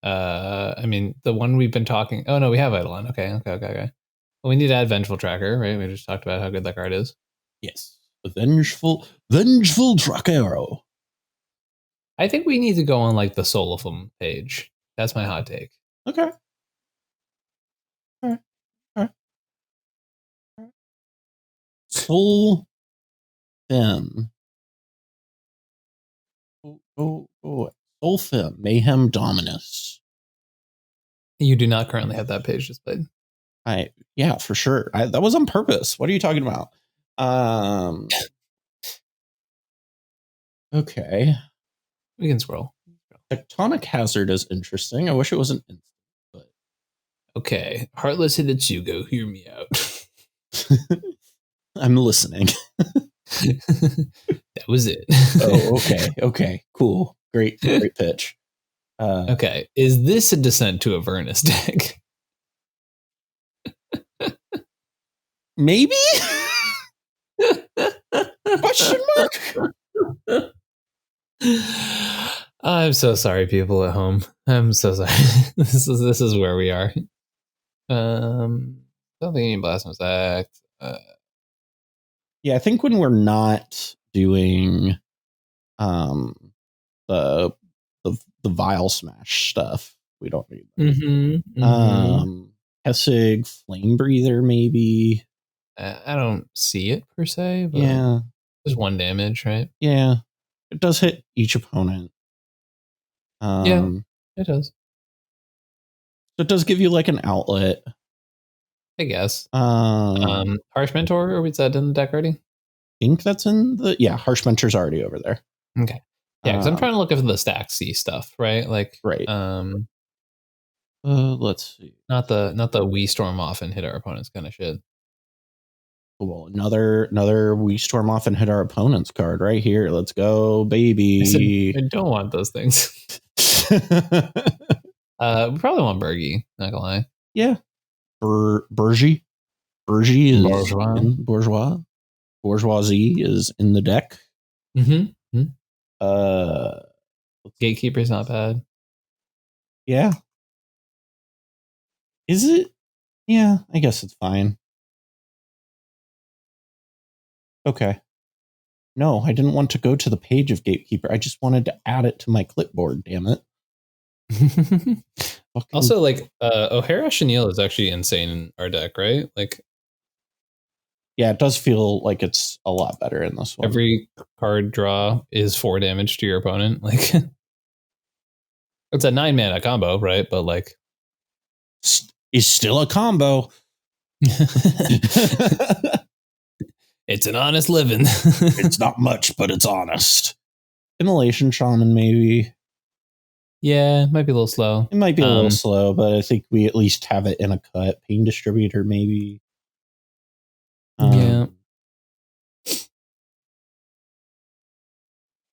I mean, the one we've been talking. Oh no, we have Eidolon. Okay. Well, we need to add Vengeful Tracker, right? We just talked about how good that card is. Yes, the Vengeful Tracker. I think we need to go on like the Solifum page. That's my hot take. Okay. All right. Soul Fem. Soul Fem. Mayhem Dominus. You do not currently have that page displayed. Yeah, for sure. That was on purpose. What are you talking about? Okay. We can scroll. Tectonic Hazard is interesting. I wish it wasn't instant, but okay. Heartless Hitotsugo, hear me out. I'm listening. That was it. Oh, okay. Cool. Great pitch. Okay. Is this a Descent to Avernus deck? Maybe? Question mark? I'm so sorry, people at home. I'm so sorry. This is where we are. Something Blasphemous Act. Yeah, I think when we're not doing the Vile Smash stuff, we don't need that. Hessig, Flame Breather, maybe. I don't see it per se, but yeah, there's 1 damage, right? Yeah, it does hit each opponent. Yeah, it does. So it does give you like an outlet, I guess. Harsh Mentor, or was that in the deck already? I think that's in the Harsh Mentor's already over there. Okay. Yeah, because I'm trying to look at the stack C stuff, right? Like, right. Let's see. Not the we storm off and hit our opponents kind of shit. Well, another we storm off and hit our opponent's card right here. Let's go, baby. I don't want those things. We probably want Bergie, not gonna lie. Yeah. Bergie is bourgeois. Bourgeoisie is in the deck. Mm-hmm. Gatekeeper's not bad. Yeah. Is it? Yeah, I guess it's fine. Okay. No, I didn't want to go to the page of Gatekeeper. I just wanted to add it to my clipboard, damn it. Also, like, O'Hara Chenille is actually insane in our deck, right? Like, yeah, it does feel like it's a lot better in this one. Every card draw is 4 damage to your opponent. Like, it's a 9-mana combo, right? But like, is still a combo. It's an honest living. It's not much, but it's honest. Immolation Shaman, maybe. Yeah, it might be a little slow. It might be a little slow, but I think we at least have it in a cut. Pain Distributor, maybe. Yeah.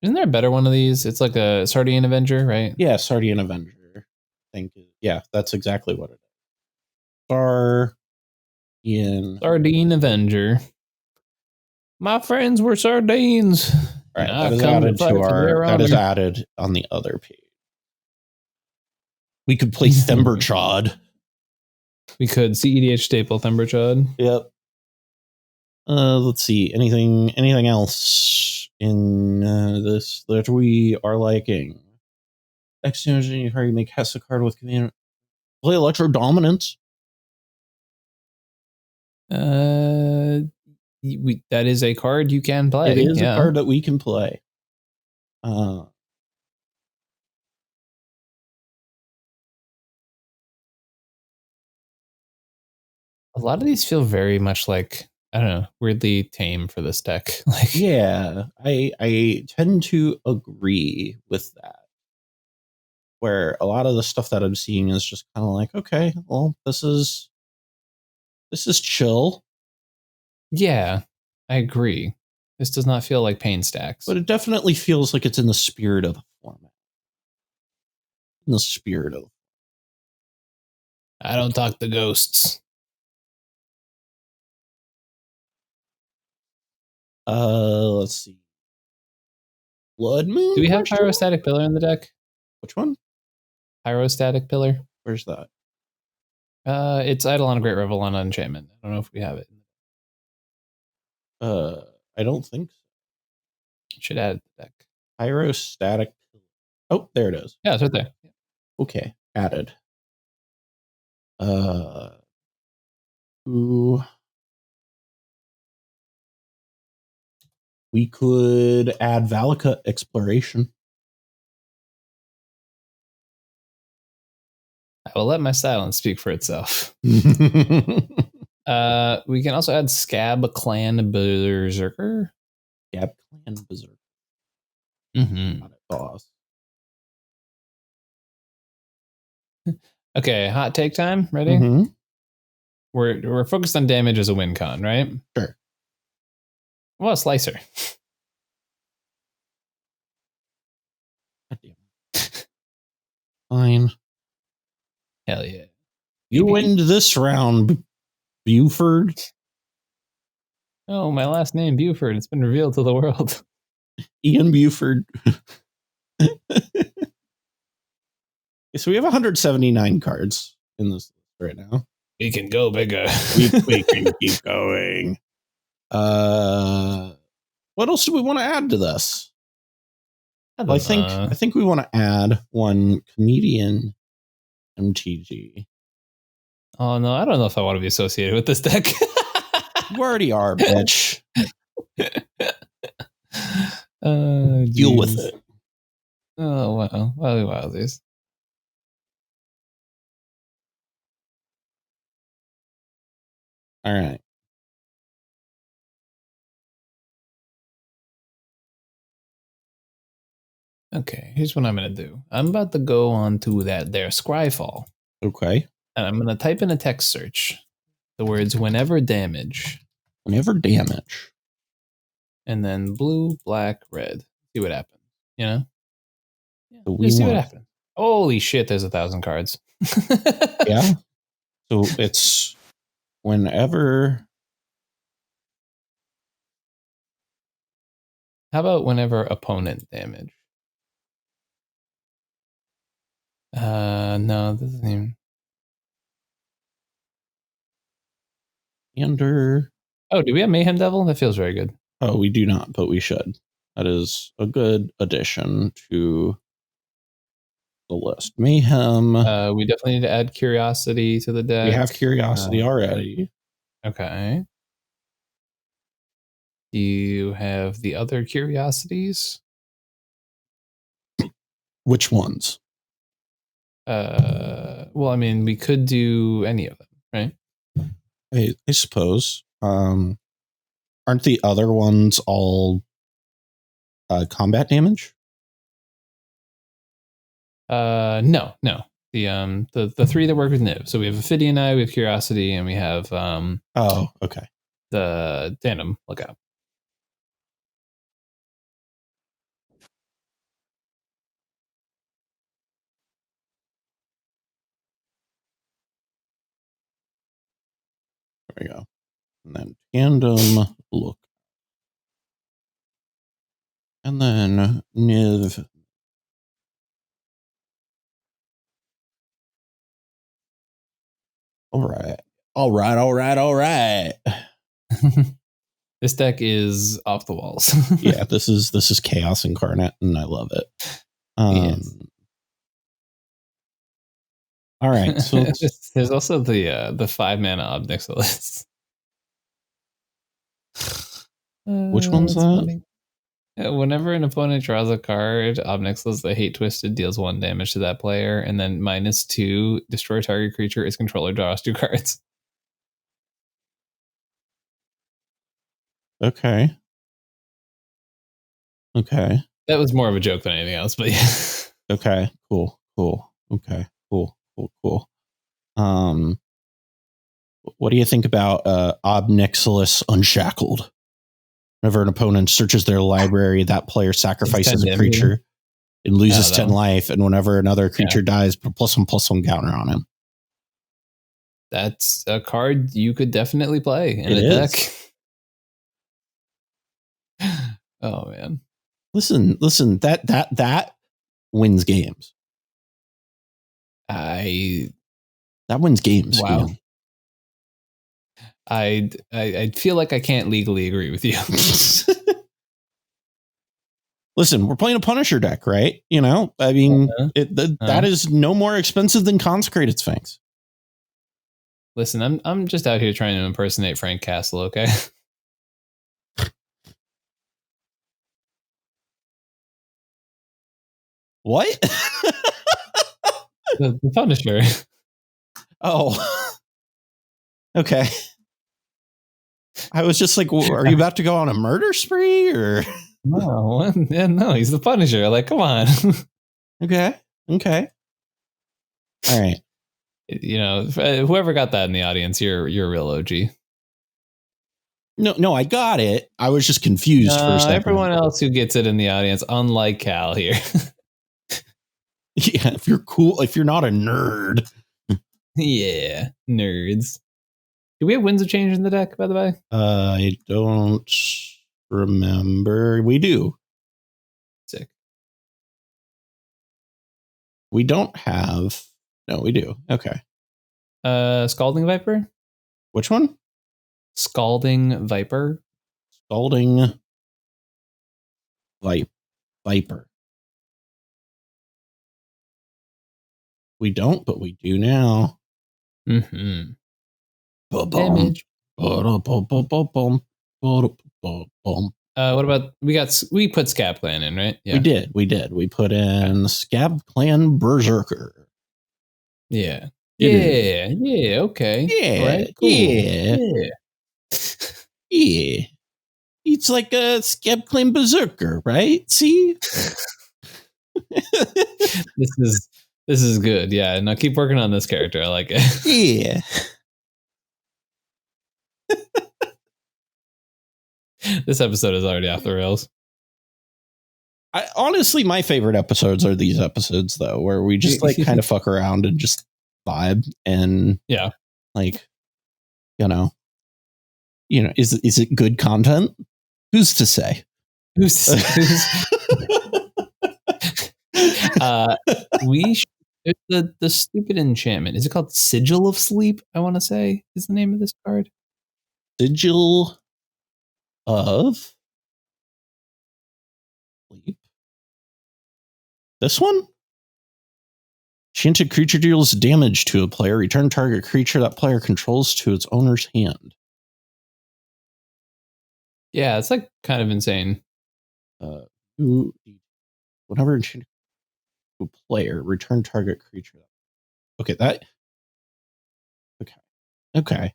Isn't there a better one of these? It's like a Sardian Avenger, right? Yeah, Sardian Avenger. Yeah, that's exactly what it is. Sardine Avenger. My friends were sardines. All right, that is added to our. That is added on the other page. We could play Themberchod. We could cEDH staple Themberchod. Yep. Let's see. Anything else in this that we are liking? Exchange you make Hessa card with command. Play Electro Dominance. That is a card you can play. It is a card that we can play. A lot of these feel very much like, I don't know, weirdly tame for this deck. Like, yeah, I tend to agree with that. Where a lot of the stuff that I'm seeing is just kind of like, okay, well, this is chill. Yeah, I agree. This does not feel like pain stacks. But it definitely feels like it's in the spirit of the format. In the spirit of. I don't talk to ghosts. Let's see. Blood Moon? Do we have Pyrostatic Pillar in the deck? Which one? Pyrostatic Pillar. Where's that? It's Eidolon Great Revel on Enchantment. I don't know if we have it. I don't think so. Should add the deck. Pyrostatic. Oh, there it is. Yeah, it's right there. Okay, added. Ooh. We could add Valaka Exploration. I will let my silence speak for itself. We can also add Scab Clan Berserker. Scab Clan Berserker. Mm-hmm. Boss. Okay, hot take time. Ready? Mm-hmm. We're focused on damage as a win con, right? Sure. Well, a Slicer. Fine. Hell yeah. You win this round, Buford. Oh, my last name, Buford. It's been revealed to the world. Ian Buford. So we have 179 cards in this list right now. We can go bigger. we can keep going. What else do we want to add to this? Well, I think we want to add one ComedIan MTG. Oh no, I don't know if I want to be associated with this deck. You already are, bitch. Deal with it. Oh wow, wow, this. All right. Okay, here's what I'm going to do. I'm about to go on to their Scryfall. Okay. And I'm going to type in a text search. The words whenever damage. Whenever damage. And then blue, black, red. See what happens. You know? So see what happens. Holy shit, there's 1,000 cards. Yeah. So it's whenever How about whenever opponent damage? No, this isn't even. Oh, do we have Mayhem Devil? That feels very good. Oh, we do not, but we should. That is a good addition to the list. Mayhem. We definitely need to add Curiosity to the deck. We have Curiosity already. Okay. Do you have the other Curiosities? Which ones? Well, I mean, we could do any of them, right? I suppose. Aren't the other ones all combat damage? No. The three that work with Niv. So we have Ophidian Eye, we have Curiosity, and we have oh, okay. The Tandem Lookout. There we go. And then Tandem Look. And then Niv. All right. This deck is off the walls. Yeah, this is chaos incarnate, and I love it. Yes. All right. So there's also the 5-mana Obnixilis. Which one's that? Funny. Whenever an opponent draws a card, Obnixilis the Hate Twisted deals 1 damage to that player, and then -2, destroy target creature, its controller draws 2 cards. Okay. That was more of a joke than anything else, but yeah. Okay, cool. Okay, cool. What do you think about Obnixilis Unshackled? Whenever an opponent searches their library, that player sacrifices a creature and loses 10 life, and whenever another creature dies, put +1/+1 counter on him. That's a card you could definitely play in a deck. Oh man. Listen, that wins games. That wins games. Wow. Man. I feel like I can't legally agree with you. Listen, we're playing a Punisher deck, right? You know, I mean, that is no more expensive than Consecrated Sphinx. Listen, I'm just out here trying to impersonate Frank Castle, okay? What? The Punisher. Oh. Okay. I was just like, are you about to go on a murder spree or? No, he's the Punisher. Like, come on. Okay. All right. You know, whoever got that in the audience, you're a real OG. No, I got it. I was just confused for a second. Everyone else who gets it in the audience, unlike Cal here. Yeah, if you're cool, if you're not a nerd. Yeah, nerds. Do we have Winds of Change in the deck, by the way? I don't remember. We do. Sick. We don't have. No, we do. Okay. Scalding Viper? Which one? Scalding Viper. Scalding Viper. We don't, but we do now. Mm-hmm. Damage. What about we put Scab Clan in, right? Yeah. We did. We put in Scab Clan Berserker. Yeah. Okay. Yeah. Right? Cool. Yeah. It's like a Scab Clan Berserker, right? See? This is good. Yeah. No, keep working on this character. I like it. Yeah. This episode is already off the rails. Honestly, my favorite episodes are these episodes, though, where we just like kind of fuck around and just vibe and like, you know, is it good content? Who's to say? Who's we the stupid enchantment. Is it called Sigil of Sleep? I want to say is the name of this card. Sigil of Sleep. This one? Enchanted creature deals damage to a player. Return target creature that player controls to its owner's hand. Yeah, it's like kind of insane. Whenever enchanted player, return target creature. Okay, that. Okay.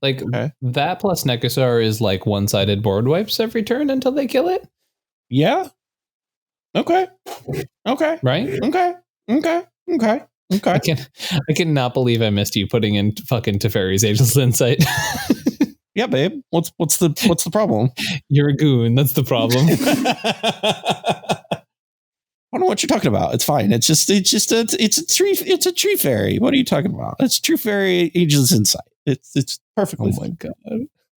Like that plus Nekusar is like one-sided board wipes every turn until they kill it. Yeah. Okay. Right. Okay. I cannot believe I missed you putting in fucking Teferi's Ageless Insight. Yeah, babe. What's the problem? You're a goon. That's the problem. I don't know what you're talking about. It's fine. It's a tree fairy. What are you talking about? It's true fairy Ageless Insight. It's perfectly. Oh my god.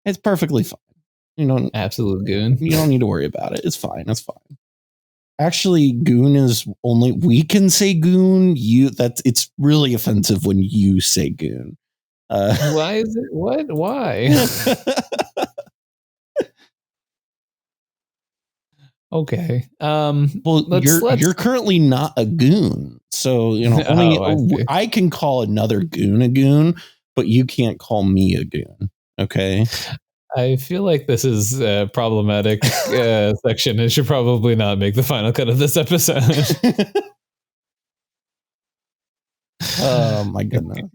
It's perfectly fine. You know, absolute goon. You don't need to worry about it. It's fine. That's fine. Actually, goon is only we can say goon. It's really offensive when you say goon. Why is it? What? Why? Okay. Well, you're currently not a goon, so you know I can call another goon a goon, but you can't call me a goon. Okay. I feel like this is a problematic section. It should probably not make the final cut of this episode. Oh my goodness.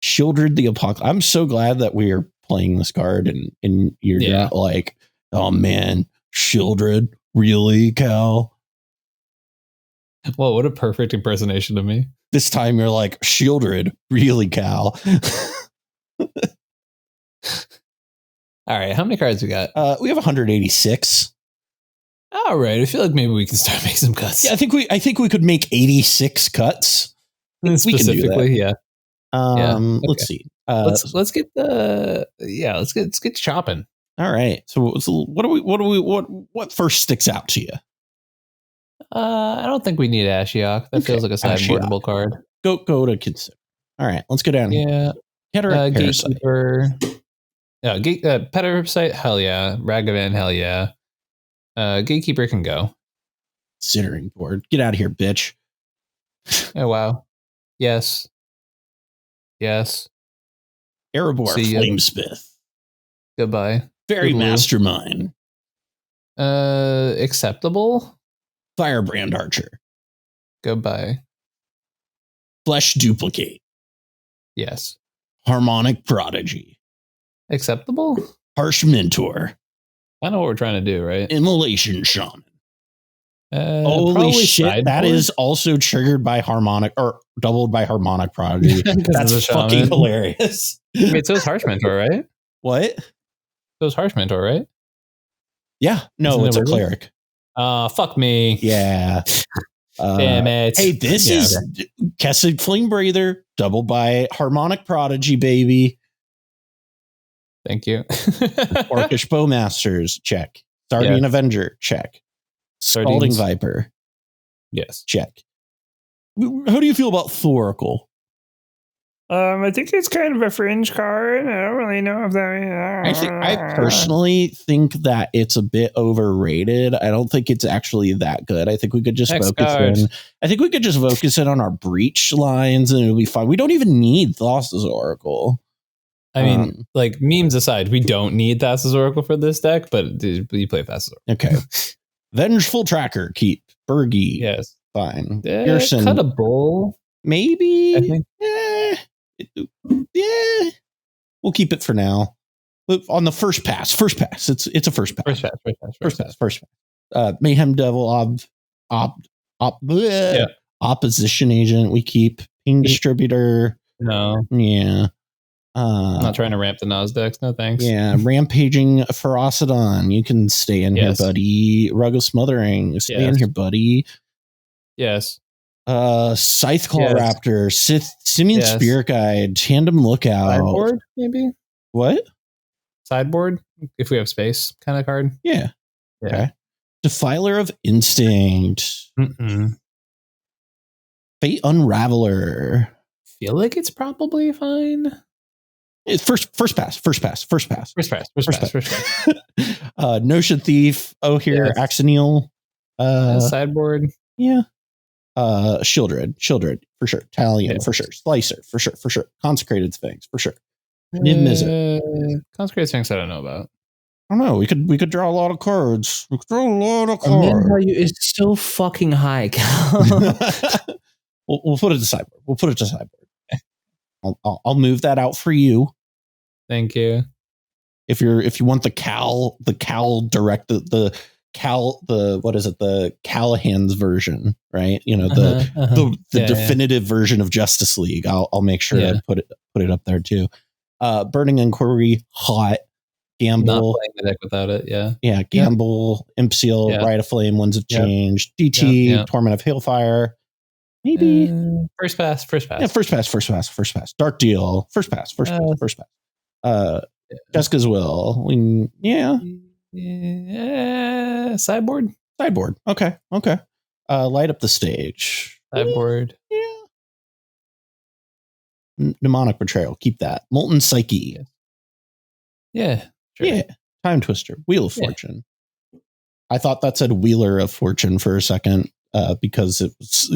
Shieldred the Apocalypse. I'm so glad that we are playing this card and you're not like, oh man, Shieldred, really, Cal? Well, what a perfect impersonation of me. This time you're like, Shieldred, really, Cal? All right, how many cards we got? We have 186. All right, I feel like maybe we can start making some cuts. Yeah, I think we could make 86 cuts. Specifically, yeah. Okay. Let's see. Let's get chopping. All right. So what first sticks out to you? I don't think we need Ashiok. That feels like a sideboardable card. Go to consider. All right, let's go down here. Gatekeeper. Yeah, Parasite, hell yeah. Ragavan, hell yeah. Gatekeeper can go. Considering board. Get out of here, bitch. Oh, wow. Yes. Erebor, Flamesmith. Goodbye. Fairy Mastermind. Acceptable. Firebrand Archer. Goodbye. Flesh Duplicate. Yes. Harmonic Prodigy. Acceptable. Harsh Mentor. I know what we're trying to do, right? Immolation Shaman. Holy shit! Sideboard? That is also triggered by Harmonic or doubled by Harmonic Prodigy. That's fucking hilarious. Wait, so it's Harsh Mentor, right? What? So it's Harsh Mentor, right? Yeah. No, it's a cleric. Fuck me. Yeah. Damn it. Hey, this is Kessid Flame Breather, doubled by Harmonic Prodigy, baby. Thank you. Orcish Bowmasters, check. Sardian Avenger, check. Scalding Viper. Yes. Check. How do you feel about Thoracle? I think it's kind of a fringe card. I don't really know if that. I personally think that it's a bit overrated. I don't think it's actually that good. I think we could just focus in. I think we could just focus in on our breach lines, and it'll be fine. We don't even need Thassa's Oracle. I mean, like memes aside, we don't need Thassa's Oracle for this deck, but you play Thassa's Oracle. Okay. Vengeful Tracker, keep. Bergie. Yes. Fine. Pearson. Cuttable. Maybe. I think. Yeah. We'll keep it for now. But on the first pass. It's a first pass. First pass. Mayhem Devil, Opposition Agent, we keep. Ping Distributor. No. Yeah. I'm not trying to ramp the Nas decks. No thanks. Yeah, Rampaging Ferocidon. You can stay in here, buddy. Rug of Smothering. Stay in here, buddy. Yes. Scytheclaw Raptor. Simian Spirit Guide. Tandem Lookout. Sideboard, maybe? What? Sideboard, if we have space kind of card. Yeah. Okay. Defiler of Instinct. Fate Unraveler. Feel like it's probably fine. It's first pass. Notion Thief. Oh, here, Yes. Axonial. Sideboard. Yeah. Shieldred for sure. Talion for sure. Slicer for sure. Consecrated Sphinx for sure. Niv Mizzet. Consecrated Sphinx, I don't know about. I don't know. We could draw a lot of cards. Min value is so fucking high, Cal. We'll put it to sideboard. I'll move that out for you. Thank you. If you want the Cal direct the Callahan's version, right? You know, the definitive version of Justice League. I'll make sure to put it up there too. Burning Inquiry, hot. Gamble. Not playing the deck without it, yeah. Gamble, Imp Seal, Rite of Flame, Winds of Change, DT, Torment of Hailfire. Maybe first pass. Yeah, first pass. Dark Deal, first pass. Jessica's Will. Sideboard. Okay. Light Up the Stage. Sideboard. Mnemonic Betrayal. Keep that. Molten Psyche. Yeah. Sure. Yeah. Time Twister. Wheel of Fortune. I thought that said Wheeler of Fortune for a second because it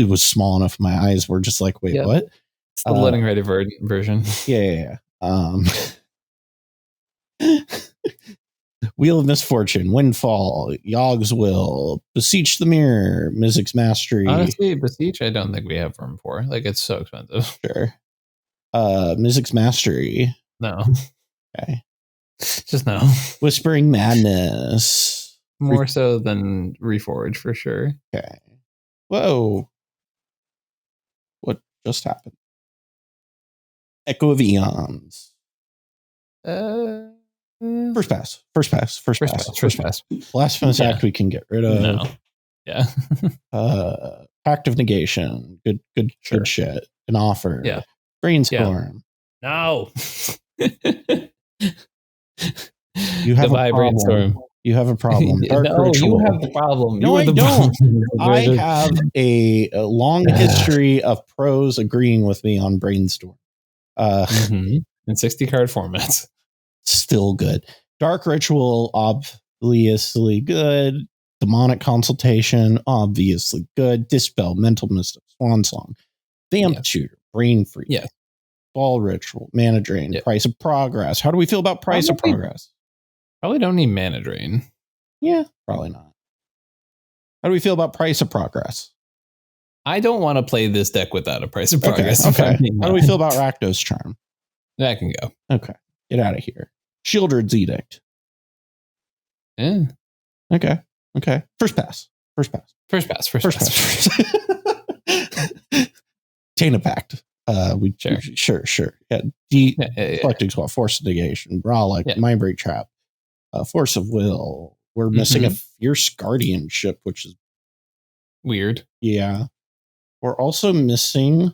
was small enough. My eyes were just like, wait, what? It's the loading ready version. Yeah. Wheel of Misfortune, Windfall, Yogg's Will, Beseech the Mirror, Mizzix's Mastery. Honestly, Beseech, I don't think we have room for. Like, it's so expensive. Sure. Mizzix's Mastery. No. Okay. Just no. Whispering Madness. More so than Reforge, for sure. Okay. Whoa. What just happened? Echo of Eons. First pass. Blasphemous Act we can get rid of. No. Yeah. Pact of Negation. Good shit. An offer. Yeah. Brainstorm. No. You have a Brainstorm. problem. You have a problem. Dark no, Ritual. you have the problem. No, I don't. Problem. I have a long history of pros agreeing with me on Brainstorm. In 60 card formats. Still good. Dark Ritual, obviously good. Demonic Consultation, obviously good. Dispel, Mental Mystic, Swan Song, Vamp Tutor, Brain Freeze, Ball Ritual, Mana Drain, Price of Progress. How do we feel about Price of Progress? Probably don't need Mana Drain. Yeah, probably not. How do we feel about Price of Progress? I don't want to play this deck without a Price of Progress. Okay. How do we feel about Rakdos Charm? That can go. Okay. Get out of here. Shieldred's Edict. Yeah. Okay. First pass. Tainted Pact. Sure. Yeah. Collecting Squad, Force of Negation, Brolic, Mindbreak Trap, Force of Will. We're missing a Fierce Guardianship, which is weird. Yeah. We're also missing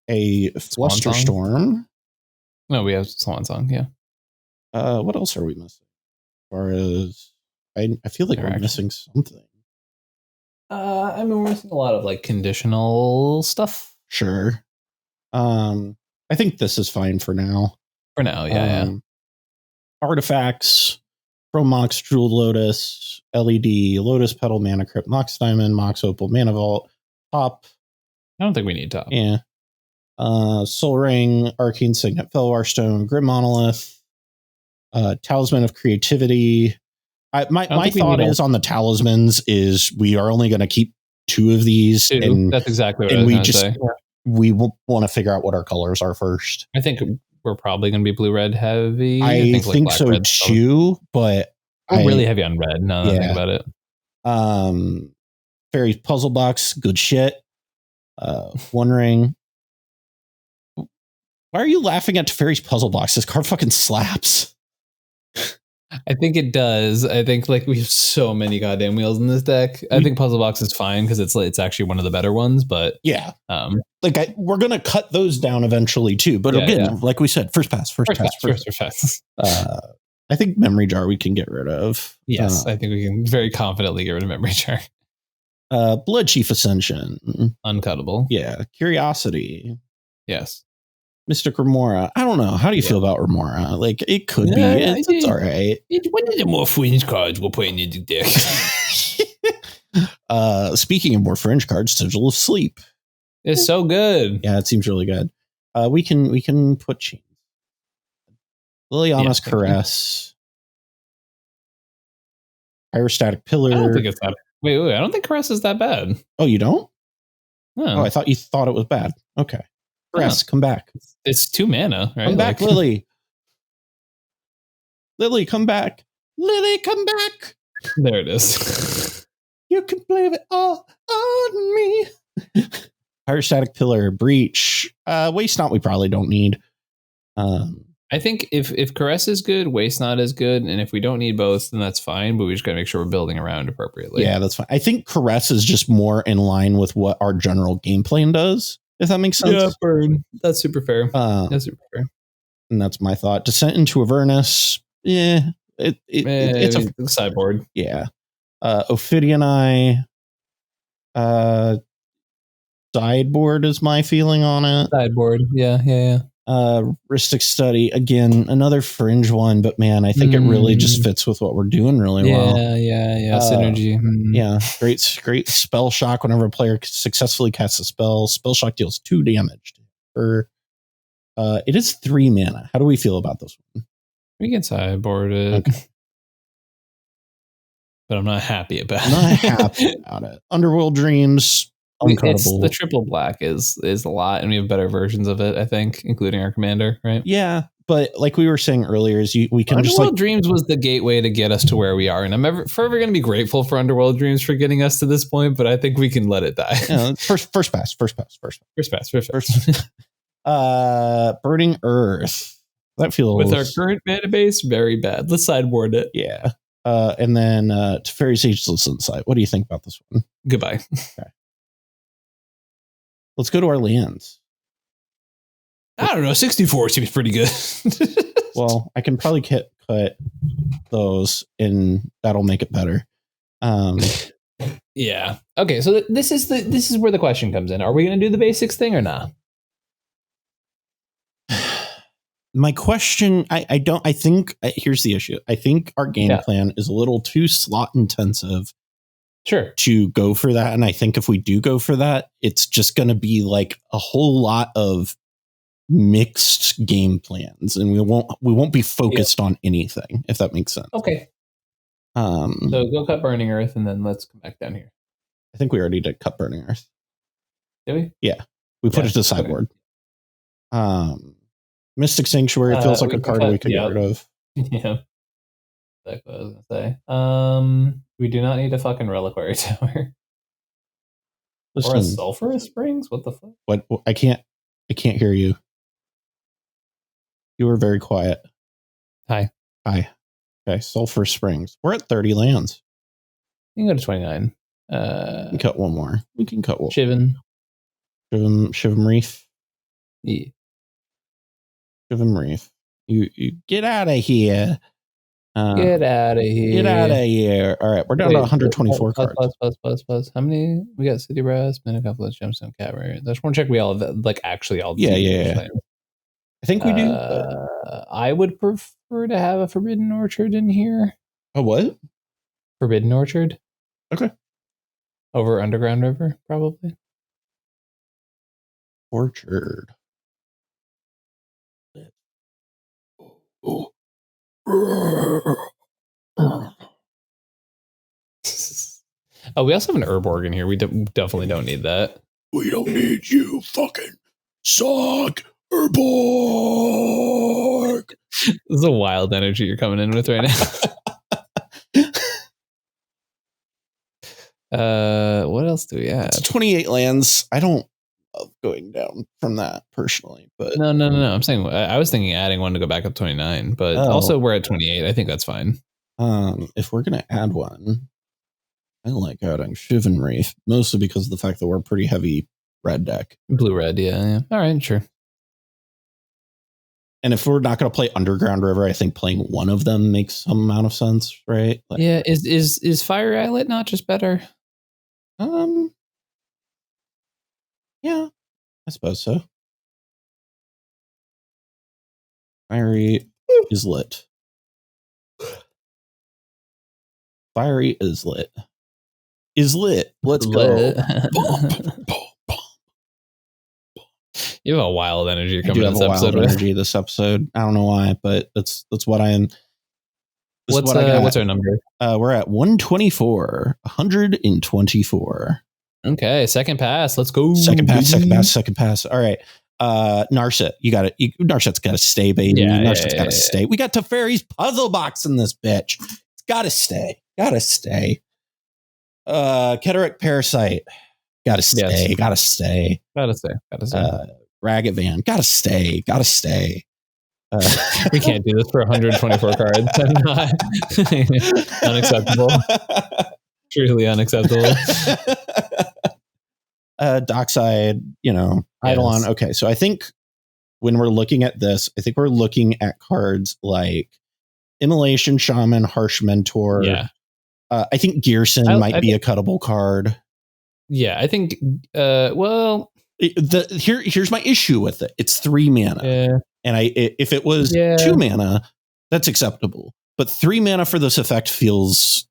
a Flusterstorm. No, we have Swan Song, yeah. What else are we missing? As far as I feel like we're missing something. I mean, we're missing a lot of like conditional stuff. Sure. I think this is fine for now. For now, yeah. Artifacts, Chrome Mox, Jeweled Lotus, LED, Lotus Petal, Mana Crypt, Mox Diamond, Mox Opal, Mana Vault, Top. I don't think we need Top. Yeah. Soul Ring, Arcane Signet, Felwar Stone, Grim Monolith, Talisman of Creativity. My thought is on the talismans is we are only going to keep 2 of these. And that's exactly what I was going to say. We will want to figure out what our colors are first. I think we're probably going to be blue-red heavy. I think so too, but I'm really heavy on red now that I think about it. Fairy's Puzzle Box, good shit. Wondering, why are you laughing at Teferi's Puzzle Box? This card fucking slaps. I think it does. I think like we have so many goddamn wheels in this deck. I think Puzzle Box is fine because it's actually one of the better ones. But yeah, we're gonna cut those down eventually too. But again, like we said, first pass. I think Memory Jar we can get rid of. Yes, I think we can very confidently get rid of Memory Jar. Blood Chief Ascension. Uncuttable. Yeah. Curiosity. Yes. Mystic Remora. I don't know. How do you feel about Remora? Like, it could be. It's all right. One of the more fringe cards we'll put in your deck. Speaking of more fringe cards, Sigil of Sleep. It's so good. Yeah, it seems really good. We can put chains. Liliana's Caress. Pyrostatic Pillar. I don't think it's that. Wait. I don't think Caress is that bad. Oh, you don't? No. Oh, I thought you thought it was bad. Okay. Caress, come back. It's 2 mana, right? Come back, Lily. Lily, come back. Lily, come back. There it is. You can blame it all on me. Pyrostatic Pillar, Breach. Waste Not we probably don't need. I think if Caress is good, Waste Not is good, and if we don't need both, then that's fine, but we just gotta make sure we're building around appropriately. Yeah, that's fine. I think Caress is just more in line with what our general game plan does, if that makes sense. Yeah, burn. That's super fair. That's super fair. And that's my thought. Descent into Avernus. Yeah. It's a sideboard. Yeah. Ophidian Eye. Sideboard is my feeling on it. Sideboard. Yeah. Ristic Study. Again, another fringe one, but man, I think it really just fits with what we're doing really well. Yeah. Synergy. Yeah. Great spell shock whenever a player successfully casts a spell. Spell shock deals 2 damage. It is 3 mana. How do we feel about this one? We can sideboard it. Okay. But I'm not happy about it. Not happy about it. Underworld Dreams. Uncuttable. The triple black is a lot, and we have better versions of it, I think, including our commander, right? Yeah, but like we were saying earlier, we can just Underworld Dreams was the gateway to get us to where we are, and I'm forever going to be grateful for Underworld Dreams for getting us to this point. But I think we can let it die. First pass. Burning Earth. That feels with our current mana base very bad. Let's sideboard it. Yeah, and then Teferi's Ageless Insight. What do you think about this one? Goodbye. Okay. Let's go to our lands. I don't know. 64 seems pretty good. Well, I can probably cut those, and that'll make it better. Yeah. Okay. So this is where the question comes in. Are we going to do the basics thing or not? My question, I think here's the issue. I think our game plan is a little too slot intensive. Sure. To go for that. And I think if we do go for that, it's just going to be like a whole lot of mixed game plans, and we won't be focused on anything, if that makes sense. Okay. So go cut Burning Earth, and then let's come back down here. I think we already did cut Burning Earth. Did we? Yeah. We put it to the sideboard. Mystic Sanctuary feels like a card we could get rid of. Yeah. That's what I was going to say. We do not need a fucking Reliquary Tower. Or a Sulphurous Springs? What the fuck? What? I can't hear you. You were very quiet. Hi. Okay, Sulphurous Springs. We're at 30 lands. You can go to 29. We can cut one more. We can cut one. Shivan Reef. Yeah. Shivan Reef. You get out of here. Get out of here. Get out of here. All right, we're down to 124 cards. Plus. How many? We got City Brass, and a couple of Gemstone Cavern. I just want to check we all have, like, actually all. Yeah. I think we do. I would prefer to have a Forbidden Orchard in here. A what? Forbidden Orchard. Okay. Over Underground River, probably. Orchard. Oh. Oh, we also have an Herb Organ here. We definitely don't need that. We don't need you, fucking suck, Herborg. This is a wild energy you're coming in with right now. What else do we have? It's 28 lands. I don't love going down from that personally, but no. I'm saying I was thinking adding one to go back up 29, but also we're at 28. I think that's fine. If we're gonna add one, I like adding Shivan Reef, mostly because of the fact that we're a pretty heavy red deck. Blue red, yeah. All right, sure. And if we're not going to play Underground River, I think playing one of them makes some amount of sense, right? Like, yeah, is Fire Islet not just better? Yeah, I suppose so. Fiery is lit. Fiery is lit. Is lit. Let's go. You have a wild energy I coming do in have this a wild episode. energy this episode. I don't know why, but that's what I am. What's our number? We're at 124. 124. Okay, second pass. Let's go. Second pass. All right. Narset, Narset's got to stay, baby. Yeah, Narset's got to stay. We got Teferi's puzzle box in this bitch. It's got to stay. Cataract Parasite. Gotta stay. Yes. Gotta stay. Ragged Van. Gotta stay. We can't do this for 124 cards. Unacceptable. Truly unacceptable. Dockside, Eidolon. Yes. Okay, so I think when we're looking at this, I think we're looking at cards like Immolation Shaman, Harsh Mentor. Yeah. I think Gearson might be a cuttable card. Yeah, I think. Here's my issue with it. It's 3 mana, and if it was 2 mana, that's acceptable. But 3 mana for this effect feels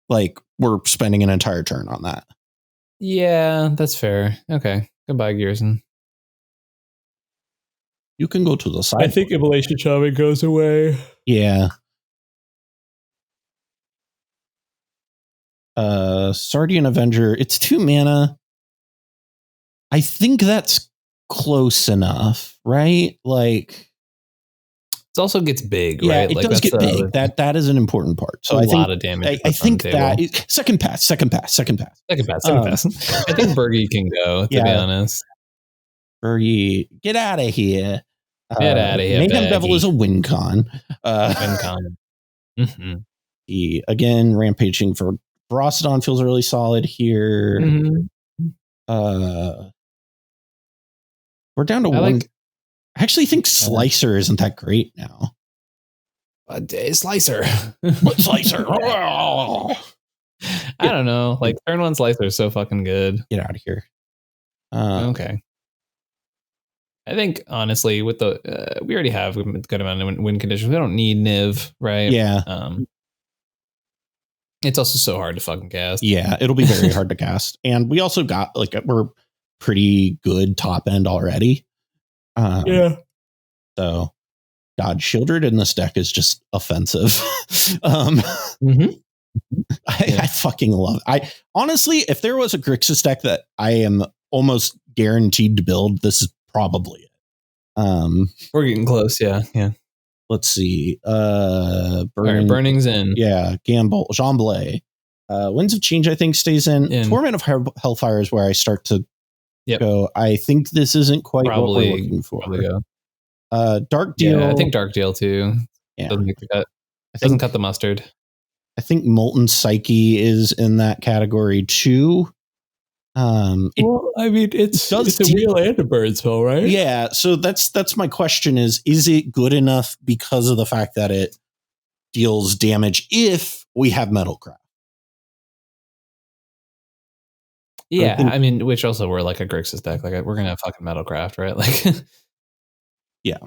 like we're spending an entire turn on that. Yeah, that's fair. Okay, goodbye, Gearson. You can go to the side. I think Immolation Shaman goes away. Yeah. Sardian Avenger, it's 2 mana. I think that's close enough, right? Like, it also gets big, yeah, right? it does get big. That is an important part. So I think a lot of damage. I think that is, second pass. I think Bergie can go, to be honest. Bergie, get out of here. Mayhem Devil is a win con. Mm-hmm. Again, rampaging for Brostodon feels really solid here. Mm-hmm. We're down to one. I actually think Slicer isn't that great now. Slicer. What Slicer? I don't know. Like, turn 1 Slicer is so fucking good. Get out of here. Okay. I think, honestly, with the we already have a good amount of win conditions. We don't need Niv, right? Yeah. It's also so hard to fucking cast. Yeah, it'll be very hard to cast. And we also got, we're pretty good top end already. Yeah. So, God, Shieldred in this deck is just offensive. I fucking love it. Honestly, if there was a Grixis deck that I am almost guaranteed to build, this is probably it. We're getting close. Yeah. Let's see. Burning's in. Yeah. Gamble. Jamblay. Winds of Change, I think, stays in. Torment of Hellfire is where I start to go. I think this isn't quite what we're looking for. Dark Deal. Yeah, I think Dark Deal too. Yeah. Doesn't make the cut. Doesn't cut the mustard. I think Molten Psyche is in that category too. It's a wheel and a bird spell, right? Yeah, so that's my question is it good enough because of the fact that it deals damage if we have Metalcraft? Yeah, which also we're like a Grixis deck. Like, we're gonna have fucking Metalcraft, right? Like, yeah.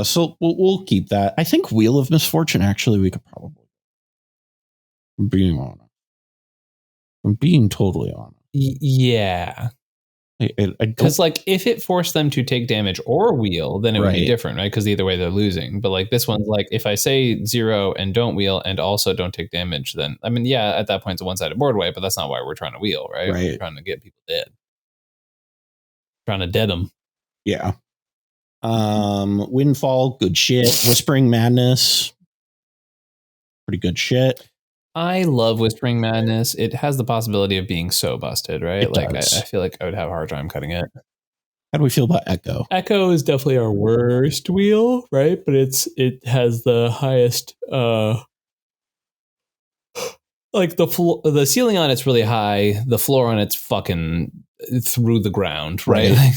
So we'll keep that. I think Wheel of Misfortune, actually, we could probably. I'm being totally honest. Yeah. Because, like, if it forced them to take damage or wheel, then it would be different, right? Because either way they're losing. But, like, this one's like, if I say 0 and don't wheel and also don't take damage, then, at that point it's a one-sided board wipe, but that's not why we're trying to wheel, right? We're trying to get people dead. Trying to dead them. Yeah. Windfall, good shit. Whispering Madness, pretty good shit. I love Whispering Madness. It has the possibility of being so busted, right? It does. I feel like I would have a hard time cutting it. How do we feel about Echo? Echo is definitely our worst wheel, right? But it has the highest like the ceiling on it's really high, the floor on it's fucking through the ground, right? Like,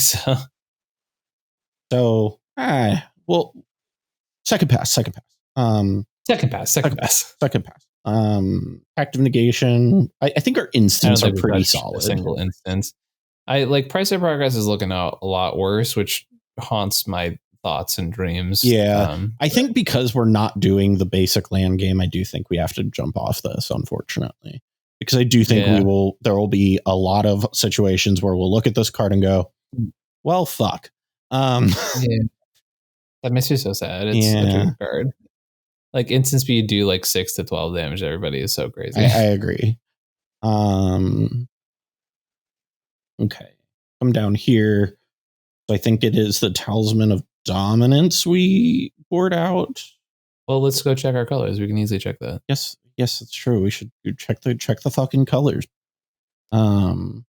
so Well, second pass. Second pass. Active negation. I think our instants are pretty solid. A single instance. I like Price of Progress is looking out a lot worse, which haunts my thoughts and dreams. Yeah. I think because we're not doing the basic land game, I do think we have to jump off this, unfortunately. Because I do think there will be a lot of situations where we'll look at this card and go, well, fuck. That makes me so sad. It's a true card. Like instant speed do like 6 to 12 damage to everybody is so crazy. I agree. Okay. Come down here. So I think it is the Talisman of Dominance we board out. Well, let's go check our colors. We can easily check that. Yes, it's true. We should check the fucking colors. No.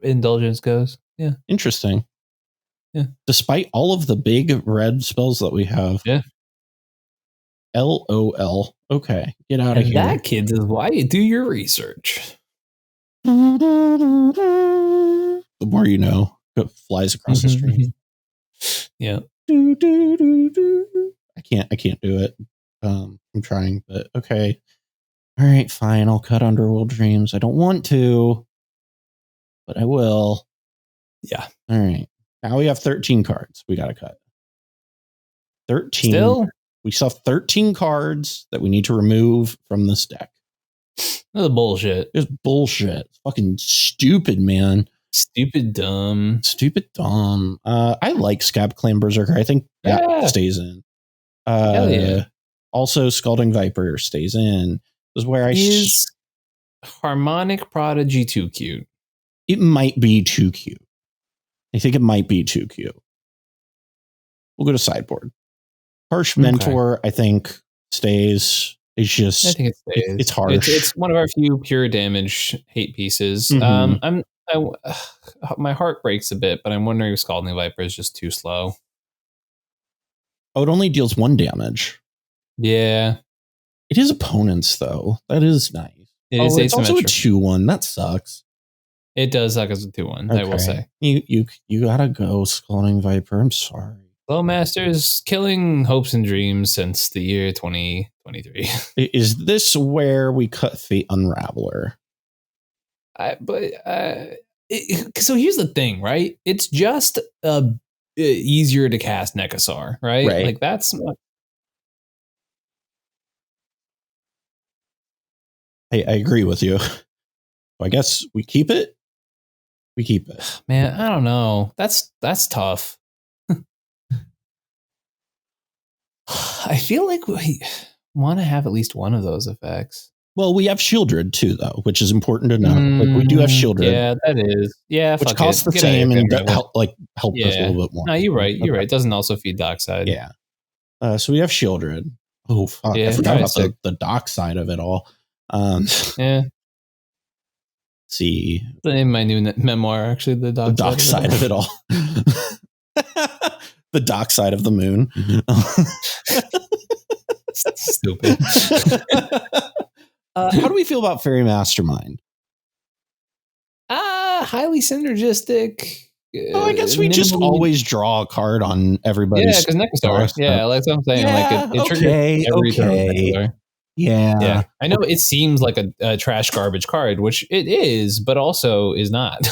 Indulgence goes. Yeah. Interesting. Yeah. Despite all of the big red spells that we have. Yeah. LOL. Okay. Get out of here. That, kids, is why you do your research. The more you know. It flies across the stream. Yeah. I can't do it. I'm trying, but okay. All right, fine. I'll cut Underworld Dreams. I don't want to, but I will. Yeah. All right. Now we have 13 cards. We got to cut. 13. Still? We saw 13 cards that we need to remove from this deck. That's bullshit. It's bullshit. Fucking stupid, man. Stupid dumb. I like Scab Clan Berserker. I think that stays in. Hell yeah. Also, Scalding Viper stays in. This is where Is Harmonic Prodigy too cute? It might be too cute. I think it might be too cute. We'll go to sideboard. Harsh Mentor, I think, stays. It's just, I think it stays. It's harsh. It's one of our few pure damage hate pieces. My heart breaks a bit, but I'm wondering if Scalding Viper is just too slow. Oh, it only deals 1 damage. Yeah. It is opponents, though. That is nice. It's also a 2/1. That sucks. It does suck as a 2/1, I will say. You gotta go, Scalding Viper. I'm sorry. Flowmaster's killing hopes and dreams since the year 2023. Is this where we cut Fate Unraveler? So here's the thing, right? It's just easier to cast Nekusar, right? Like that's not. I agree with you. I guess we keep it. Man, I don't know. That's tough. I feel like we want to have at least one of those effects. Well, we have Shieldred too, though, which is important to know. Like we do have Shieldred. Yeah, that is. Yeah, which costs the same and help us a little bit more. No, you're right. You're right. It doesn't also feed Dockside. Yeah. So we have Shieldred. Oh, fuck. I forgot about the dock side of it all. Yeah. See. The name of my new memoir, actually, the dock side of it all. The dock side of the moon. Stupid. How do we feel about Fairy Mastermind? Highly synergistic. I guess we just always draw a card on everybody. Yeah, because Nekusar. Yeah, like what I'm saying. Yeah, like it triggers every turn. Yeah. I know it seems like a trash garbage card, which it is, but also is not.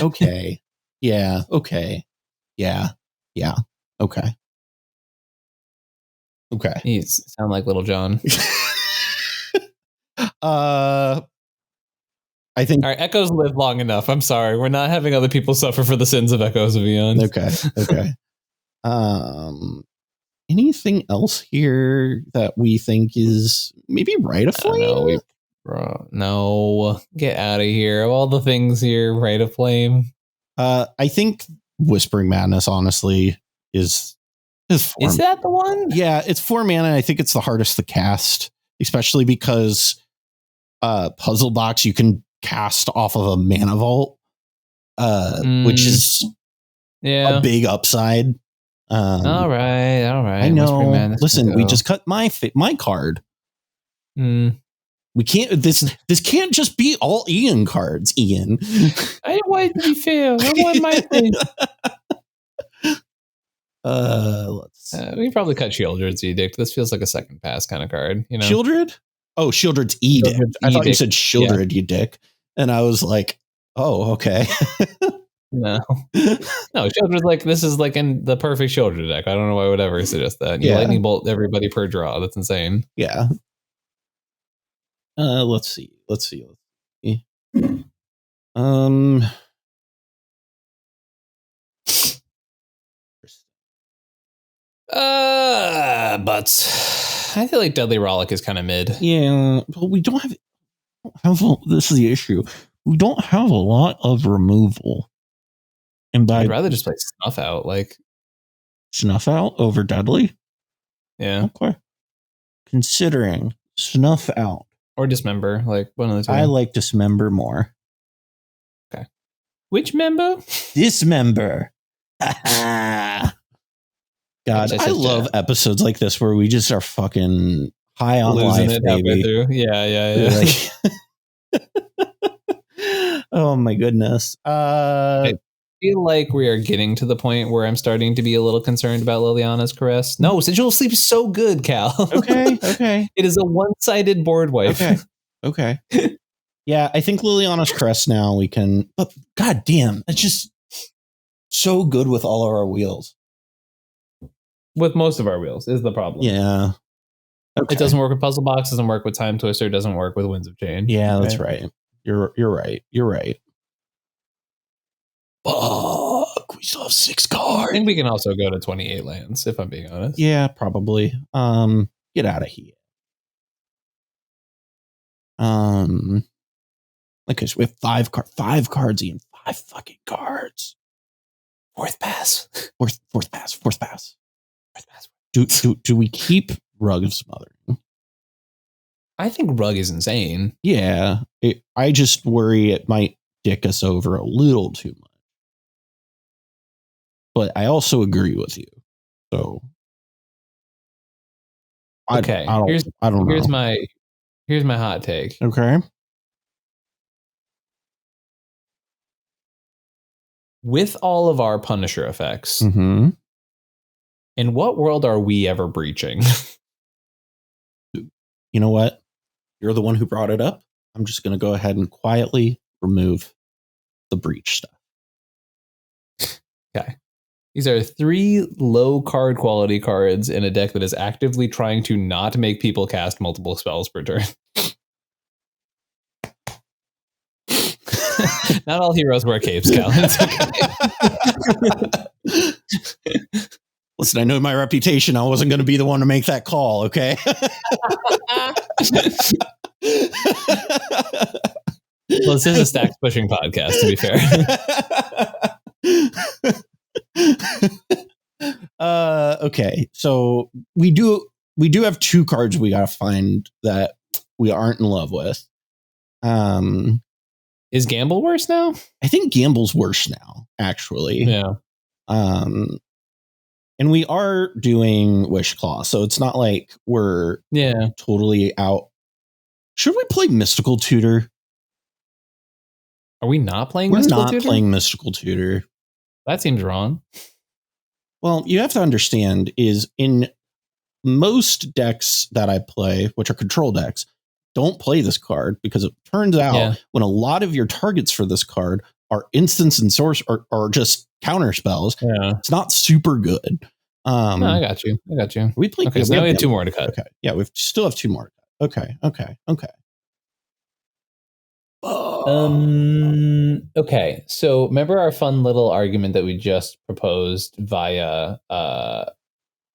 Okay. Yeah. Okay. Yeah. Yeah. Okay. Okay. You sound like Little John. I think. All right, Echoes live long enough. I'm sorry. We're not having other people suffer for the sins of Echoes of Eons. Okay. Anything else here that we think is maybe Rite of Flame? No, get out of here. Of all the things here, Rite of Flame. I think Whispering Madness, honestly, is that the one? Yeah, it's 4 mana. I think it's the hardest to cast, especially because Puzzle Box you can cast off of a mana vault, which is a big upside. All right. I know. Listen, we just cut my card. We can't. This can't just be all Ian cards, Ian. I want to be fair. I want my thing. We can probably cut Shieldred's Edict. This feels like a second pass kind of card. You know, Shieldred? Oh, Shieldred's Edict. I thought you said Shieldred, you dick. And I was like, oh, okay. No, Shieldred's like, this is like in the perfect Shieldred deck. I don't know why I would ever suggest that. You lightning bolt everybody per draw. That's insane. Yeah. Let's see. But I feel like Deadly Rollick is kind of mid. Yeah, but we don't have this is the issue. We don't have a lot of removal. And by I'd rather just play Snuff Out, like Snuff Out over Deadly. Yeah. Okay. Considering Snuff Out or Dismember, like one of the two. I like Dismember more. Okay. Which member? Dismember. God, I love episodes like this where we just are fucking high on losing life, it baby. Yeah. Oh my goodness. I feel like we are getting to the point where I'm starting to be a little concerned about Liliana's Caress. No, Sigil Sleep is so good, Cal. Okay. It is a one-sided board wipe. Okay. Yeah, I think Liliana's Caress now we can, but god damn, it's just so good with all of our wheels. With most of our wheels is the problem. Yeah. Okay. It doesn't work with Puzzle Box, doesn't work with Time Twister, doesn't work with Winds of Change. Yeah, that's right. You're right. Fuck, we still have 6 cards. I think we can also go to 28 lands, if I'm being honest. Yeah, probably. Get out of here. Okay, so we have 5 cards, Ian. 5 fucking cards. Fourth pass. Do we keep Rug of Smothering? I think Rug is insane. Yeah, I just worry it might dick us over a little too much. But I also agree with you. So, okay, I don't know. Here's my hot take. Okay. With all of our Punisher effects, Mm-hmm. in what world are we ever breaching? You know what? You're the one who brought it up. I'm just going to go ahead and quietly remove the breach stuff. Okay. These are 3 low card quality cards in a deck that is actively trying to not make people cast multiple spells per turn. Not all heroes wear capes, Cal. Listen, I know my reputation. I wasn't going to be the one to make that call, okay? Well, this is a stacks pushing podcast, to be fair. Okay, so we do have 2 cards we gotta find that we aren't in love with. Is Gamble worse now? I think Gamble's worse now, actually. Yeah. And we are doing Wish Claw, so it's not like we're totally out. Should we play Mystical Tutor? Are we not playing Mystical Tutor? We're not playing Mystical Tutor. That seems wrong. Well, you have to understand is in most decks that I play, which are control decks, don't play this card because it turns out when a lot of your targets for this card are instants and source or just counter spells, it's not super good. No, I got you. We play. Okay, so now we have 2 more to cut. Okay, yeah, we still have 2 more to cut. Okay. Okay, so remember our fun little argument that we just proposed via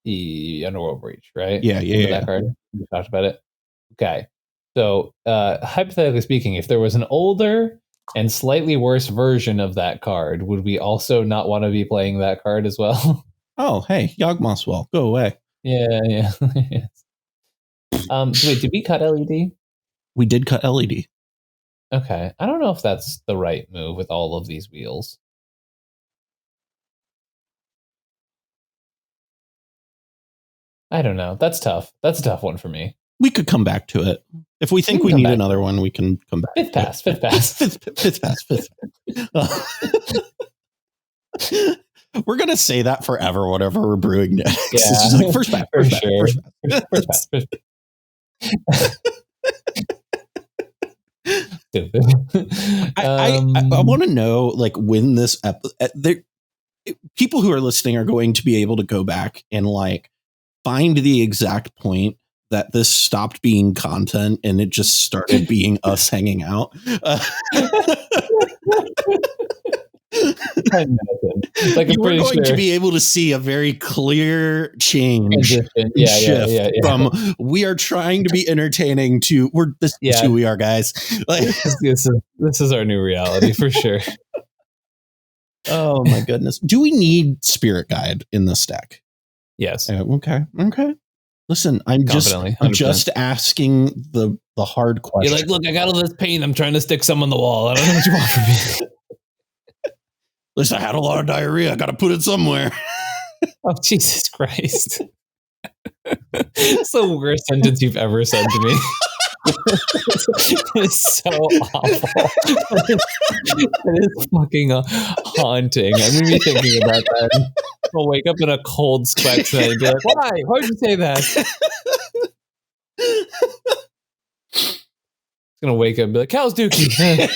the Underworld Breach, right? Yeah. That card. We talked about it. Okay, so hypothetically speaking, if there was an older and slightly worse version of that card, would we also not want to be playing that card as well? Oh, hey, Yawgmoth's go away. Yeah. So wait, did we cut LED? We did cut LED. Okay, I don't know if that's the right move with all of these wheels. I don't know. That's tough. That's a tough one for me. We could come back to it. If we think we need another one, we can come back. Fifth pass. Fifth pass. We're going to say that forever, whatever we're brewing next. Yeah. It's just like first pass. I want to know, like, when this people who are listening are going to be able to go back and like find the exact point that this stopped being content and it just started being us hanging out. Like, we're going to be able to see a very clear change. Shift from we are trying to be entertaining to this is who we are, guys. Like, this is our new reality for sure. Oh my goodness. Do we need Spirit Guide in this deck? Yes. Okay. Listen, I'm just asking the hard question. You're like, look, I got all this paint. I'm trying to stick some on the wall. I don't know what you want from me. Listen, I had a lot of diarrhea. I got to put it somewhere. Oh, Jesus Christ. It's the worst sentence you've ever said to me. It's so awful. It is fucking haunting. I'm going to be thinking about that. I'll wake up in a cold sweat tonight and be like, why? Why'd you say that? It's going to wake up and be like, Cal's Dookie.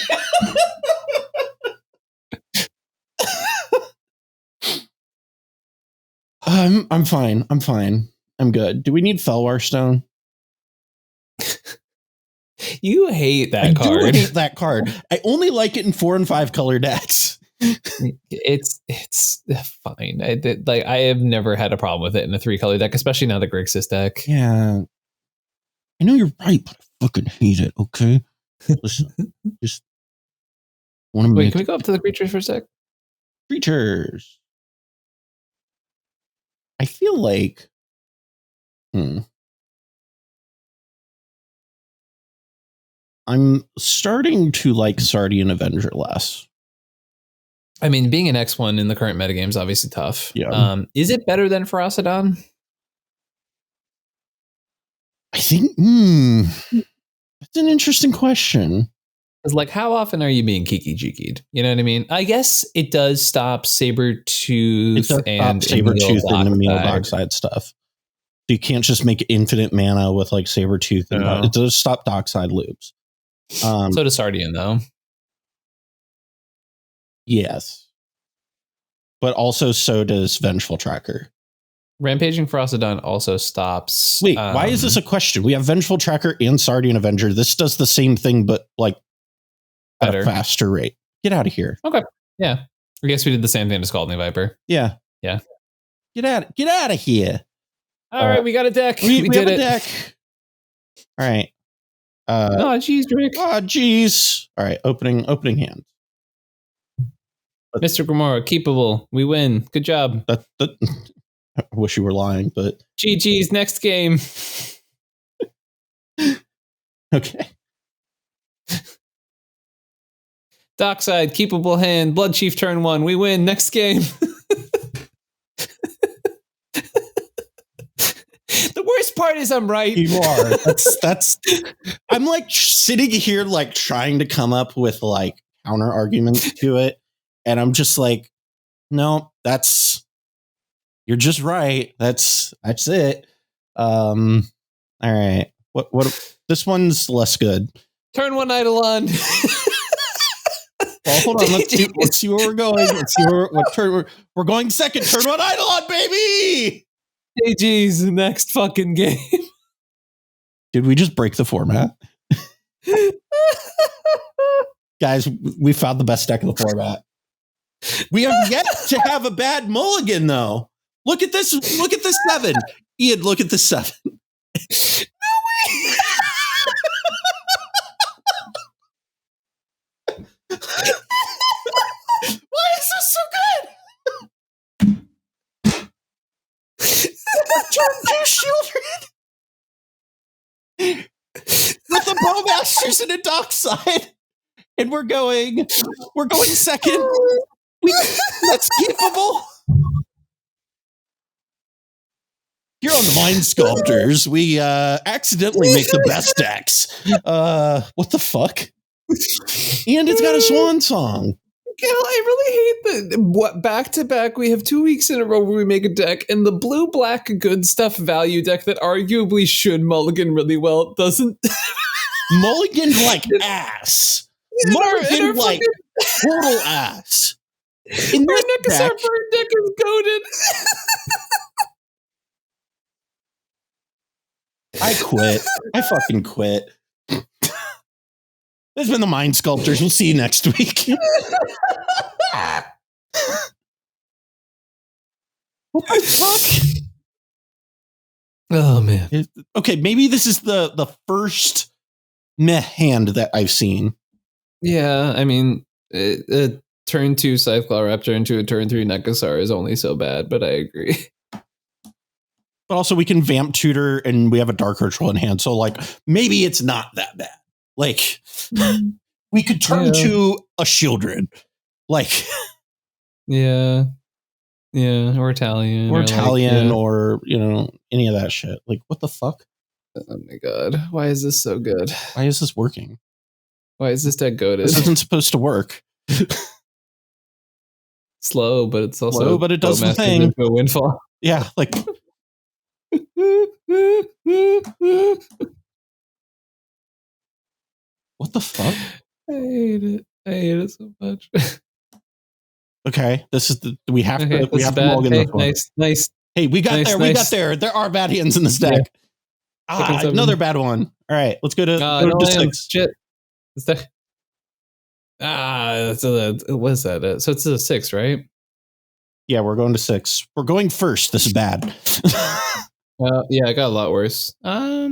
I'm fine. I'm good. Do we need Felwar Stone? You hate that card. I do hate that card. I only like it in 4 and 5 color decks. It's fine. I have never had a problem with it in a 3 color deck, especially now the Grixis deck. Yeah, I know you're right, but I fucking hate it. Okay, listen, just want to wait. Can we go up to the creatures for a sec? Creatures. I feel like, I'm starting to like Sardian Avenger less. I mean, being an X1 in the current metagame is obviously tough. Yeah. Is it better than Ferocidon? I think that's an interesting question. Because, like, how often are you being kiki-jiki'd? You know what I mean? I guess it does stop Sabertooth and Sabertooth and Emil Dockside stuff. You can't just make infinite mana with like Sabertooth. And it does stop Dockside loops. So does Sardian, though. Yes. But also so does Vengeful Tracker. Rampaging Ferocidon also stops. Wait, why is this a question? We have Vengeful Tracker and Sardian Avenger. This does the same thing, but like better. At a faster rate. Get out of here. Okay. Yeah. I guess we did the same thing to Scalding Viper. Yeah. Yeah. Get out of here. All right, we got a deck. We did it. Deck. All right. Oh, geez, Rick. Oh, geez. All right. Opening hand. Mr. Gamora, keepable. We win. Good job. I wish you were lying, but GG's next game. Okay. Dockside, keepable hand. Blood Chief turn 1. We win. Next game. The worst part is I'm right. You are. That's. I'm like sitting here, like trying to come up with like counter arguments to it, and I'm just like, no, you're just right. That's it. All right. What? This one's less good. Turn 1 Eidolon. Well, hold on. Let's see where we're going. Let's see what turn we're going. Second turn 1 Eidolon, baby. GG's next fucking game. Did we just break the format? Guys, we found the best deck of the format. We have yet to have a bad mulligan, though. Look at this 7. Ian, look at the 7. No way. Why is this so good? Turn 2 Shieldred with the Bowmasters and a Dockside, and we're going second. That's keepable. Here on the Mind Sculptors, we accidentally make the best decks. What the fuck? And it's got a swan song. I really hate that. Back to back, we have 2 weeks in a row where we make a deck, and the blue-black good stuff value deck that arguably should mulligan really well doesn't. Mulligan like ass. Mulligan like total ass. In our this Nekusar bird deck is goated. I quit. I fucking quit. This has been the Mind Sculptors. We'll see you next week. What the fuck? Oh man. Okay, maybe this is the first meh hand that I've seen. Yeah, I mean, turn 2 Scytheclaw Raptor into a turn 3 Nekusar is only so bad, but I agree. But also we can vamp tutor and we have a dark ritual in hand. So like maybe it's not that bad. Like we could turn to a Shieldred. Like yeah, or Italian. Or Italian like, or, you know, any of that shit. Like what the fuck? Oh my god. Why is this so good? Why is this working? Why is this deck goated? This isn't supposed to work. Slow, but it's also slow, but it does the thing. Into a windfall. Yeah, like what the fuck? I hate it so much. Okay, this is we have okay, to bad. mulligan Hey, this one. nice. Hey, we got there. There are bad hands in this deck. Yeah. Another bad one. All right, let's go to, go to 6. Shit. That's what is that? So it's a 6, right? Yeah, we're going to 6. We're going first. This is bad. Yeah, it got a lot worse. Yeah,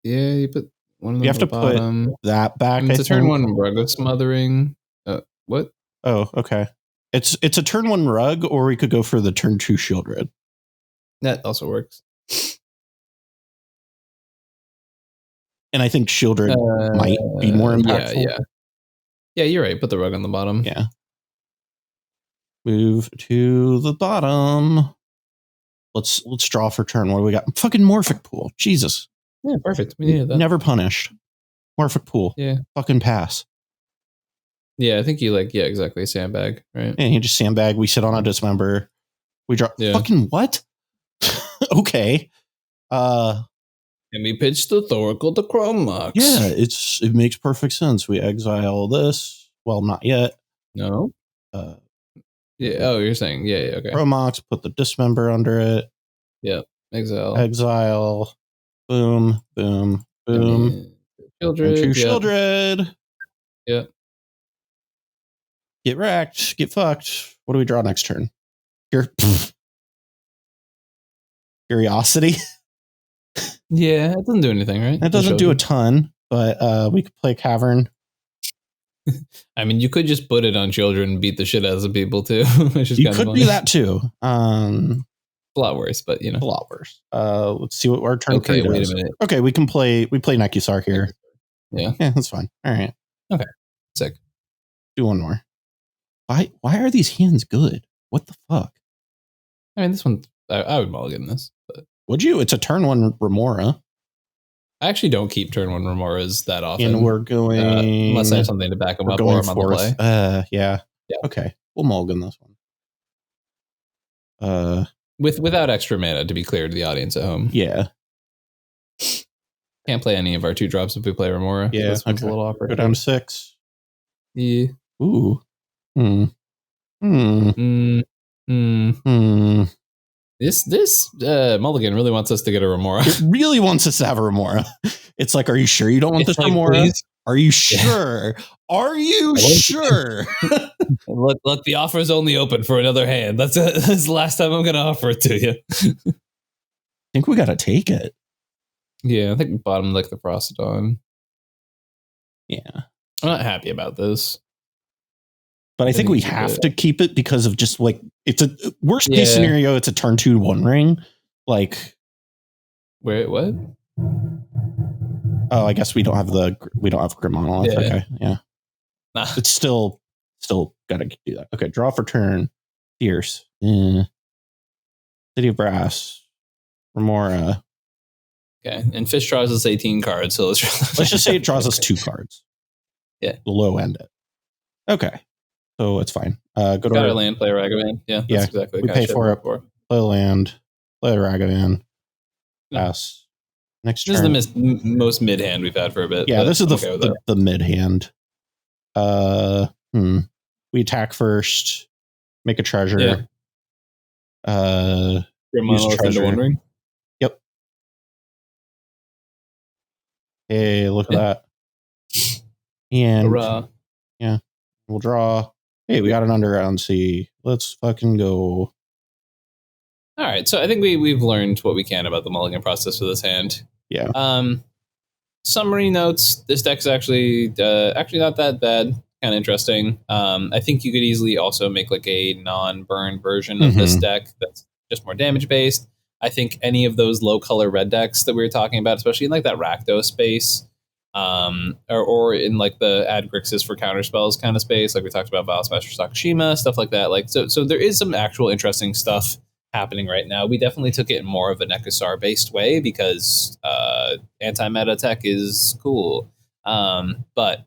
you put one of them. You have to bottom. put that back. It's a turn 1 rug of smothering. What? Oh, okay. It's a turn 1 rug, or we could go for the turn 2 Shieldred. That also works. And I think Shieldred might be more impactful. Yeah, you're right. Put the rug on the bottom. Yeah. Move to the bottom. Let's draw for turn. What do we got? Fucking Morphic Pool. Jesus. Yeah, perfect. We needed that. Never punished. Morphic Pool. Yeah. Fucking pass. Yeah, I think you exactly. Sandbag, right? And you just sandbag. We sit on a dismember. We draw. Yeah. Fucking what? Okay. And we pitched the Thoracle to Chrome Mox. Yeah, it makes perfect sense. We exile this. Well, not yet. No. Yeah. Oh, you're saying okay. Chrome Mox, put the dismember under it. Yep. Exile. Boom. Boom. Boom. Shieldred. Shieldred. Yep. Get wrecked. Get fucked. What do we draw next turn? Here. Curiosity. Yeah, it doesn't do anything, right? It doesn't do a ton, but we could play Cavern. I mean, you could just put it on children and beat the shit out of some people too. You could do that too. A lot worse, but a lot worse. Let's see what our turn 3 does. Wait a minute. Okay, we play Nekusar here. Yeah, that's fine. All right. Okay, sick. Do one more. Why are these hands good? What the fuck? I mean, this one I would mulligan this. But would you? It's a turn 1 Remora. I actually don't keep turn 1 Remoras that often. And we're going unless I have something to back them up or I'm on the play. Yeah. Okay. We'll mulligan this one. Without extra mana, to be clear to the audience at home. Yeah. Can't play any of our 2 drops if we play Remora. Yeah. This one's a little awkward. Go down to 6. Yeah. Ooh. This mulligan really wants us to get a Remora. It really wants us to have a Remora. It's like, are you sure you don't want this Remora? Please? Are you sure? Yeah. Are you sure? Look, the offer is only open for another hand. That's the last time I'm going to offer it to you. I think we got to take it. Yeah, I think bottom like the Frostodon. Yeah. I'm not happy about this. But I think we have to keep it because of just like, it's a worst case scenario. It's a turn 2 1 ring. Like, wait, what? Oh, I guess we don't have Grim Monolith. Yeah. Okay, yeah. Nah. It's still got to do that. Okay, draw for turn. Fierce. This City of Brass, Remora. Okay, and Fish draws us 18 cards, so let's just say it draws us 2 cards. Yeah, the low end it. Okay, so it's fine. Go to our land, play a Ragavan. Yeah, that's exactly. We pay for it. Play the land, play the Ragavan. Pass. Next this turn. is the most mid hand we've had for a bit. Yeah, this is the mid hand. We attack first. Make a treasure. Yeah. Use treasure. Wondering. Yep. Hey, look at that. And yeah, we'll draw. Hey, we got an underground sea. Let's fucking go. All right, so I think we've learned what we can about the mulligan process for this hand. Yeah. Summary notes. This deck is actually not that bad. Kind of interesting. I think you could easily also make like a non-burn version of this deck that's just more damage based. I think any of those low color red decks that we were talking about, especially in like that Rakdos space, or in like the add Grixis for counterspells kind of space, like we talked about Vial Smasher Sakashima, stuff like that. Like so there is some actual interesting stuff happening right now. We definitely took it in more of a Nekusar based way because anti-meta tech is cool. But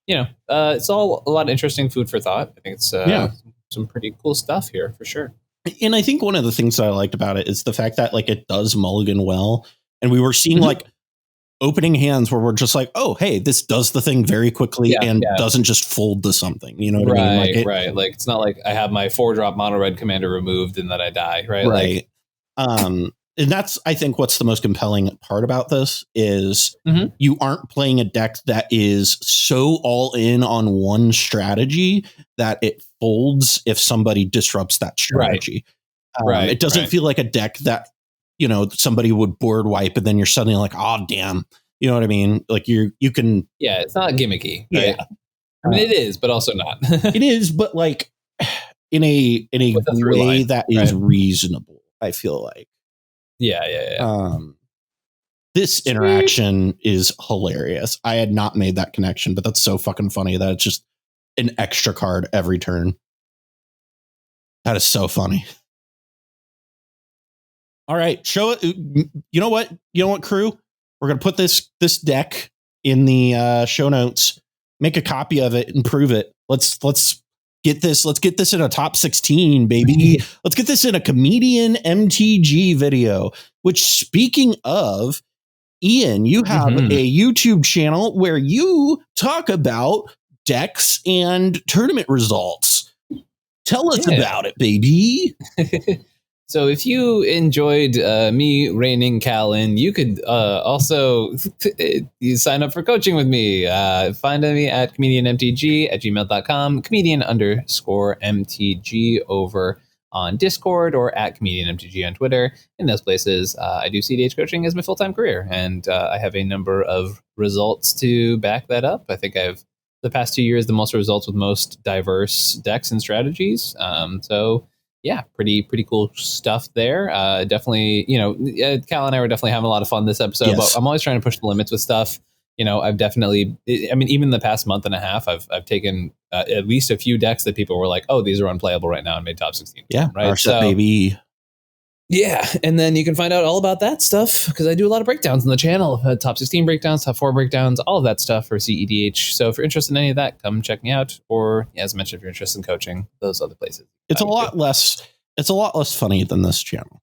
you know, it's all a lot of interesting food for thought. I think it's some pretty cool stuff here for sure. And I think one of the things that I liked about it is the fact that like it does mulligan well, and we were seeing like opening hands where we're just like, oh, hey, this does the thing very quickly and doesn't just fold to something. You know what I mean? Right. Like it's not like I have my 4-drop mono red commander removed and then I die. Right. Right. And that's, I think, what's the most compelling part about this is you aren't playing a deck that is so all in on one strategy that it folds if somebody disrupts that strategy. It doesn't feel like a deck that, you know, somebody would board wipe and then you're suddenly like, oh, damn. You know what I mean? Like you can. Yeah, it's not gimmicky. Right? Yeah. I mean, it is, but also not. It is, but like in a way that is reasonable, I feel like. Yeah. This interaction is hilarious. I had not made that connection, but that's so fucking funny that it's just an extra card every turn. That is so funny. All right, show it. You know what, crew? We're gonna put this deck in the show notes. Make a copy of it and prove it. Let's get this. Let's get this in a top 16, baby. Let's get this in a ComedIan MTG video. Which, speaking of, Ian, you have a YouTube channel where you talk about decks and tournament results. Tell us about it, baby. So if you enjoyed me reigning Callahan, you could also you sign up for coaching with me. Find me at comedianmtg@gmail.com, comedian_MTG over on Discord or at ComedIanMTG on Twitter. In those places, I do cEDH coaching as my full-time career, and I have a number of results to back that up. I think I've, the past 2 years, the most results with most diverse decks and strategies. So yeah, pretty cool stuff there. Definitely, you know, Cal and I were definitely having a lot of fun this episode, but I'm always trying to push the limits with stuff. You know, I've definitely, I mean, even the past month and a half, I've taken at least a few decks that people were like, oh, these are unplayable right now and made top 16. Yeah, right. So, baby. Yeah, and then you can find out all about that stuff because I do a lot of breakdowns on the channel, top 16 breakdowns, top 4 breakdowns, all of that stuff for cEDH. So if you're interested in any of that, come check me out. Or as I mentioned, if you're interested in coaching, those other places. It's a lot less funny than this channel.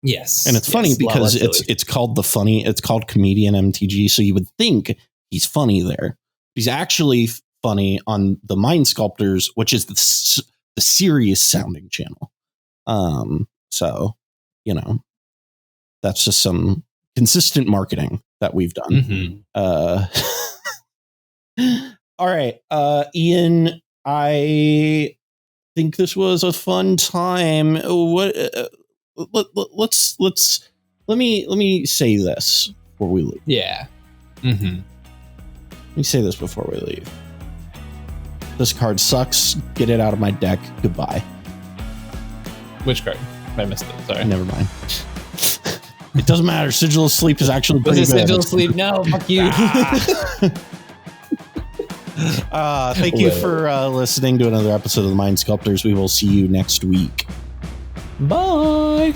Yes, and it's funny because it's called it's called ComedIan MTG. So you would think he's funny there. He's actually funny on the Mind Sculptors, which is the serious sounding channel. So, you know, that's just some consistent marketing that we've done. All right, Ian, I think this was a fun time. Let me say this before we leave. Yeah. Let me say this before we leave. This card sucks. Get it out of my deck. Goodbye. Which card? I missed it. Sorry. Never mind. It doesn't matter. Sigil of Sleep is actually pretty good. Sigil of Sleep? No, fuck you. Thank you for listening to another episode of the Mind Sculptors. We will see you next week. Bye.